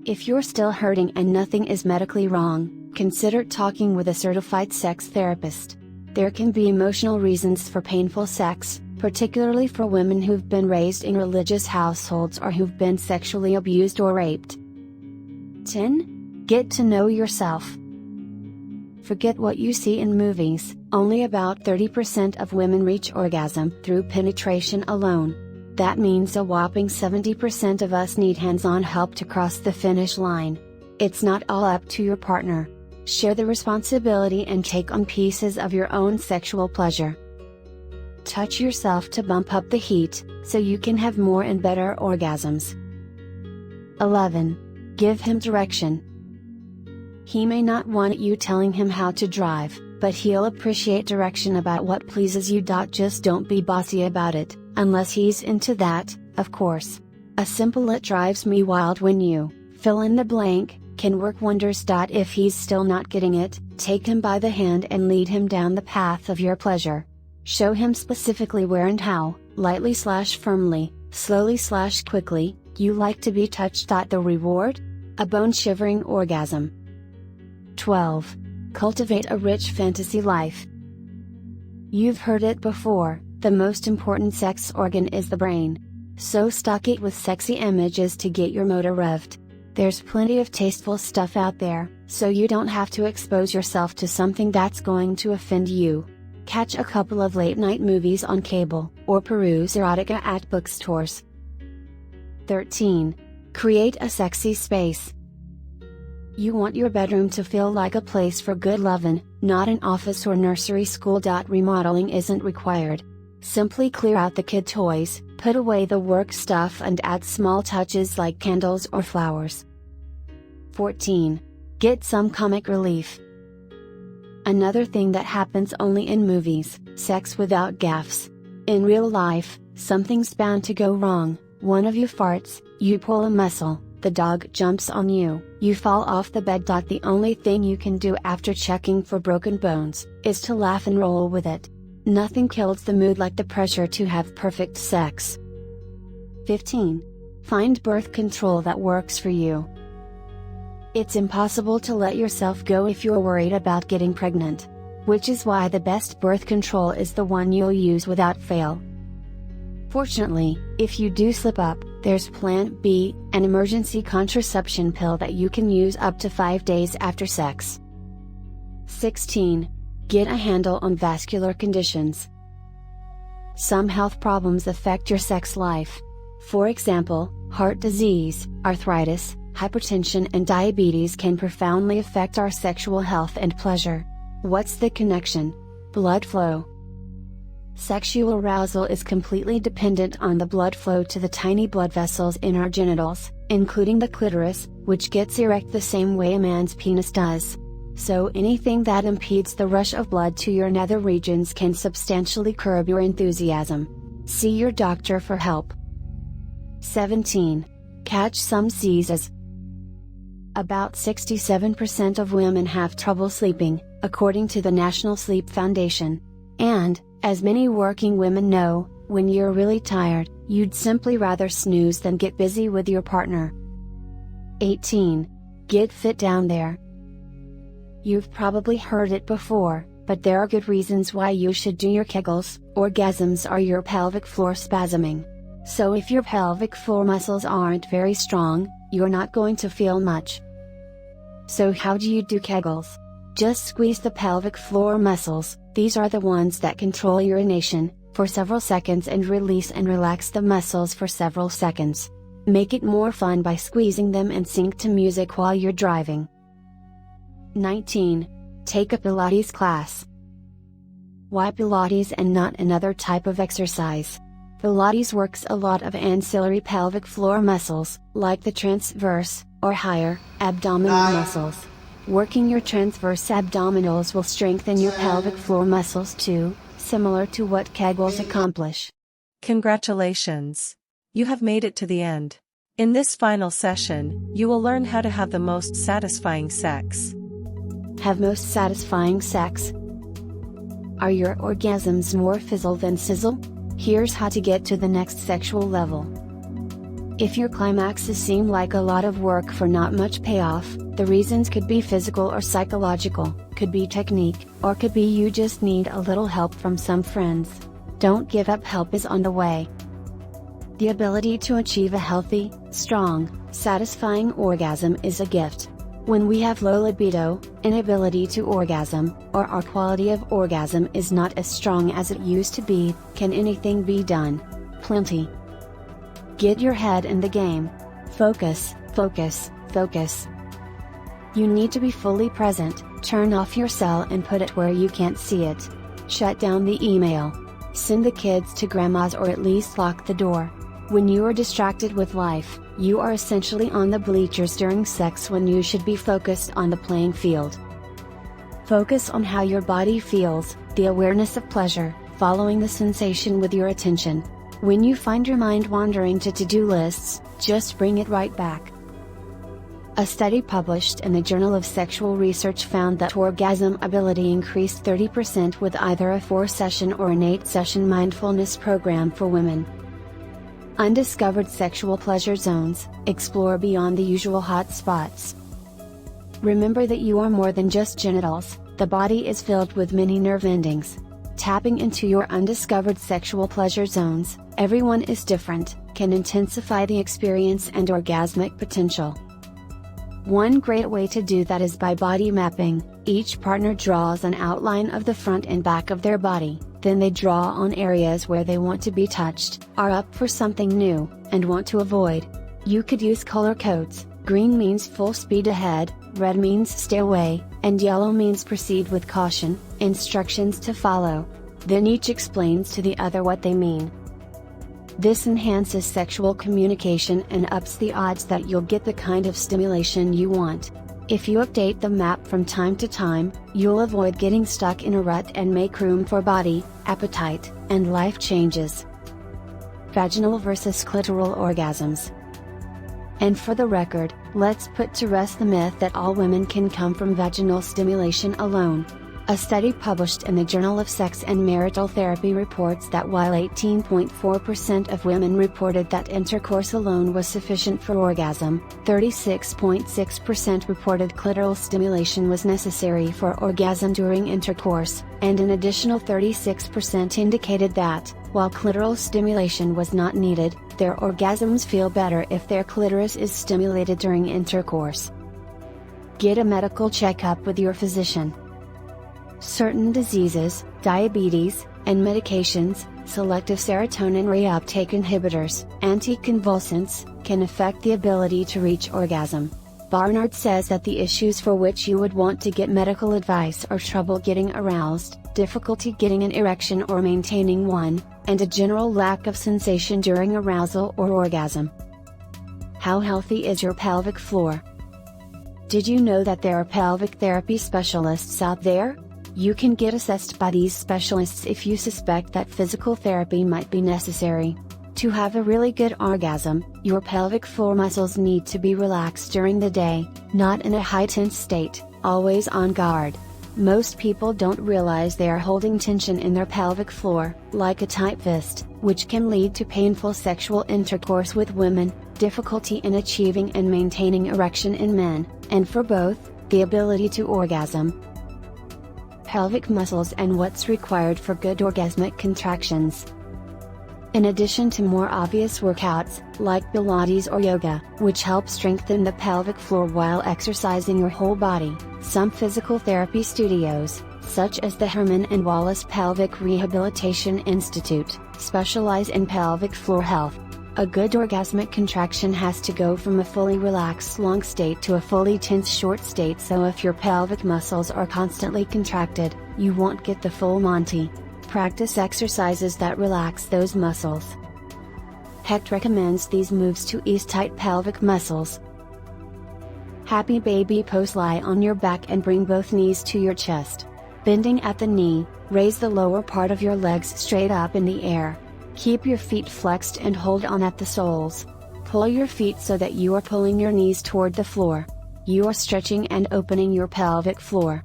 If you're still hurting and nothing is medically wrong, consider talking with a certified sex therapist. There can be emotional reasons for painful sex, particularly for women who've been raised in religious households or who've been sexually abused or raped. 10. Get to know yourself. Forget what you see in movies, only about 30% of women reach orgasm through penetration alone. That means a whopping 70% of us need hands-on help to cross the finish line. It's not all up to your partner. Share the responsibility and take on pieces of your own sexual pleasure. Touch yourself to bump up the heat, so you can have more and better orgasms. 11. Give him direction. He may not want you telling him how to drive, but he'll appreciate direction about what pleases you. Just don't be bossy about it, unless he's into that, of course. A simple "it drives me wild when you fill in the blank" can work wonders. If he's still not getting it, take him by the hand and lead him down the path of your pleasure. Show him specifically where and how, lightly/firmly, slowly/quickly, you like to be touched. The reward? A bone-shivering orgasm. 12. Cultivate a rich fantasy life. You've heard it before, the most important sex organ is the brain. So stock it with sexy images to get your motor revved. There's plenty of tasteful stuff out there, so you don't have to expose yourself to something that's going to offend you. Catch a couple of late-night movies on cable, or peruse erotica at bookstores. 13. Create a sexy space. You want your bedroom to feel like a place for good lovin', not an office or nursery school. Remodeling isn't required. Simply clear out the kid toys, put away the work stuff and add small touches like candles or flowers. 14. Get some comic relief. Another thing that happens only in movies, sex without gaffes. In real life, something's bound to go wrong. One of you farts, you pull a muscle, the dog jumps on you, you fall off the bed. The only thing you can do after checking for broken bones, is to laugh and roll with it. Nothing kills the mood like the pressure to have perfect sex. 15. Find birth control that works for you. It's impossible to let yourself go if you're worried about getting pregnant. which is why the best birth control is the one you'll use without fail. Fortunately, if you do slip up, there's Plan B, an emergency contraception pill that you can use up to 5 days after sex. 16. Get a handle on vascular conditions. Some health problems affect your sex life. For example, heart disease, arthritis, hypertension and diabetes can profoundly affect our sexual health and pleasure. What's the connection? Blood flow. Sexual arousal is completely dependent on the blood flow to the tiny blood vessels in our genitals, including the clitoris, which gets erect the same way a man's penis does. So anything that impedes the rush of blood to your nether regions can substantially curb your enthusiasm. See your doctor for help. 17. Catch some seizes. About 67% of women have trouble sleeping, according to the National Sleep Foundation. And, as many working women know, when you're really tired, you'd simply rather snooze than get busy with your partner. 18. Get fit down there. You've probably heard it before, but there are good reasons why you should do your Kegels. Orgasms are your pelvic floor spasming. So if your pelvic floor muscles aren't very strong, you're not going to feel much. So how do you do Kegels? Just squeeze the pelvic floor muscles, these are the ones that control urination, for several seconds and release and relax the muscles for several seconds. Make it more fun by squeezing them and sync to music while you're driving. 19. Take a Pilates class. Why Pilates and not another type of exercise? Pilates works a lot of ancillary pelvic floor muscles, like the transverse, or higher, abdominal muscles. Working your transverse abdominals will strengthen your pelvic floor muscles too, similar to what Kegels accomplish.
Congratulations! You have made it to the end. In this final session, you will learn how to have the most satisfying sex.
Have most satisfying sex? Are your orgasms more fizzle than sizzle? Here's how to get to the next sexual level. If your climaxes seem like a lot of work for not much payoff, the reasons could be physical or psychological, could be technique, or could be you just need a little help from some friends. Don't give up, help is on the way. The ability to achieve a healthy, strong, satisfying orgasm is a gift. When we have low libido, inability to orgasm, or our quality of orgasm is not as strong as it used to be, can anything be done? Plenty. Get your head in the game. Focus, focus, focus. You need to be fully present, turn off your cell and put it where you can't see it. Shut down the email. Send the kids to grandma's or at least lock the door. When you are distracted with life, you are essentially on the bleachers during sex when you should be focused on the playing field. Focus on how your body feels, the awareness of pleasure, following the sensation with your attention. When you find your mind wandering to to-do lists, just bring it right back. A study published in the Journal of Sexual Research found that orgasm ability increased 30% with either a 4-session or an 8-session mindfulness program for women. Undiscovered sexual pleasure zones, explore beyond the usual hot spots. Remember that you are more than just genitals, the body is filled with many nerve endings. Tapping into your undiscovered sexual pleasure zones, everyone is different, can intensify the experience and orgasmic potential. One great way to do that is by body mapping. Each partner draws an outline of the front and back of their body, then they draw on areas where they want to be touched, are up for something new, and want to avoid. You could use color codes. Green means full speed ahead, red means stay away, and yellow means proceed with caution, instructions to follow. Then each explains to the other what they mean. This enhances sexual communication and ups the odds that you'll get the kind of stimulation you want. If you update the map from time to time, you'll avoid getting stuck in a rut and make room for body, appetite, and life changes. Vaginal versus clitoral orgasms. And for the record, let's put to rest the myth that all women can come from vaginal stimulation alone. A study published in the Journal of Sex and Marital Therapy reports that while 18.4% of women reported that intercourse alone was sufficient for orgasm, 36.6% reported clitoral stimulation was necessary for orgasm during intercourse, and an additional 36% indicated that, while clitoral stimulation was not needed, their orgasms feel better if their clitoris is stimulated during intercourse. Get a medical checkup with your physician. Certain diseases, diabetes, and medications, selective serotonin reuptake inhibitors, anticonvulsants, can affect the ability to reach orgasm. Barnard says that the issues for which you would want to get medical advice are trouble getting aroused, difficulty getting an erection or maintaining one, and a general lack of sensation during arousal or orgasm. How healthy is your pelvic floor? Did you know that there are pelvic therapy specialists out there? You can get assessed by these specialists if you suspect that physical therapy might be necessary. To have a really good orgasm, your pelvic floor muscles need to be relaxed during the day, not in a high-tense state, always on guard. Most people don't realize they are holding tension in their pelvic floor, like a tight fist, which can lead to painful sexual intercourse with women, difficulty in achieving and maintaining erection in men, and for both, the ability to orgasm. Pelvic muscles and what's required for good orgasmic contractions. In addition to more obvious workouts, like Pilates or yoga, which help strengthen the pelvic floor while exercising your whole body, some physical therapy studios, such as the Herman and Wallace Pelvic Rehabilitation Institute, specialize in pelvic floor health. A good orgasmic contraction has to go from a fully relaxed long state to a fully tense short state, so if your pelvic muscles are constantly contracted, you won't get the full Monty. Practice exercises that relax those muscles. Hecht recommends these moves to ease tight pelvic muscles. Happy baby pose. Lie on your back and bring both knees to your chest. Bending at the knee, raise the lower part of your legs straight up in the air. Keep your feet flexed and hold on at the soles. Pull your feet so that you are pulling your knees toward the floor. You are stretching and opening your pelvic floor.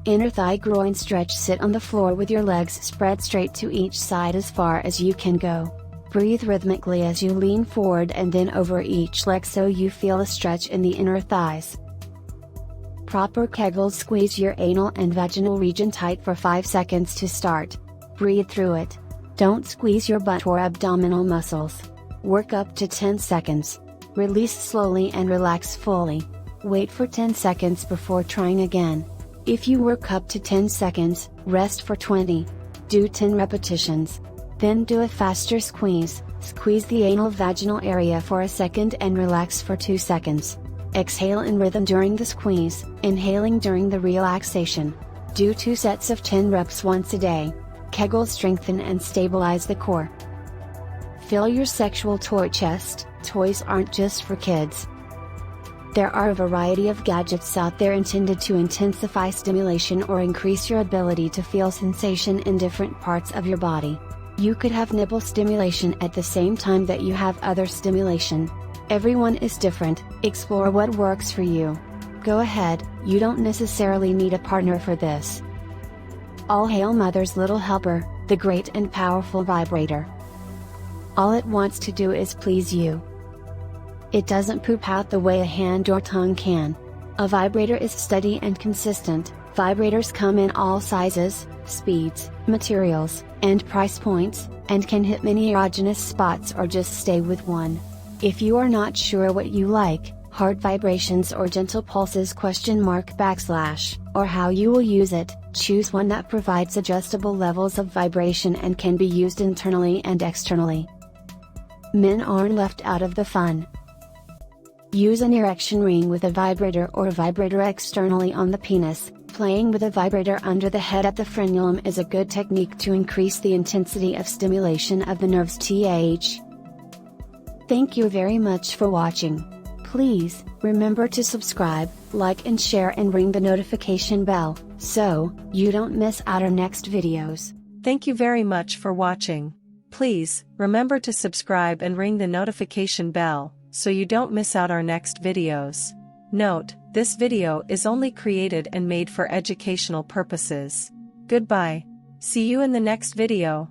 Inner thigh groin stretch. Sit on the floor with your legs spread straight to each side as far as you can go. Breathe rhythmically as you lean forward and then over each leg so you feel a stretch in the inner thighs. Proper Kegels. Squeeze your anal and vaginal region tight for 5 seconds to start. Breathe through it. Don't squeeze your butt or abdominal muscles. Work up to 10 seconds. Release slowly and relax fully. Wait for 10 seconds before trying again. If you work up to 10 seconds, rest for 20. Do 10 repetitions. Then do a faster squeeze. Squeeze the anal vaginal area for a second and relax for 2 seconds. Exhale in rhythm during the squeeze, inhaling during the relaxation. Do 2 sets of 10 reps once a day. Kegels strengthen and stabilize the core. Fill your sexual toy chest. Toys aren't just for kids. There are a variety of gadgets out there intended to intensify stimulation or increase your ability to feel sensation in different parts of your body. You could have nipple stimulation at the same time that you have other stimulation. Everyone is different. Explore what works for you. Go ahead, you don't necessarily need a partner for this. All hail Mother's Little Helper, the great and powerful vibrator. All it wants to do is please you. It doesn't poop out the way a hand or tongue can. A vibrator is steady and consistent. Vibrators come in all sizes, speeds, materials, and price points, and can hit many erogenous spots or just stay with one. If you are not sure what you like, hard vibrations or gentle pulses ? Or how you will use it, choose one that provides adjustable levels of vibration and can be used internally and externally. Men aren't left out of the fun. Use an erection ring with a vibrator or a vibrator externally on the penis. Playing with a vibrator under the head at the frenulum is a good technique to increase the intensity of stimulation of the nerves. Thank you very much for watching. Please, remember to subscribe, like and share and ring the notification bell, so you don't miss out our next videos.
Thank you very much for watching. Please, remember to subscribe and ring the notification bell, so you don't miss out our next videos. Note, this video is only created and made for educational purposes. Goodbye. See you in the next video.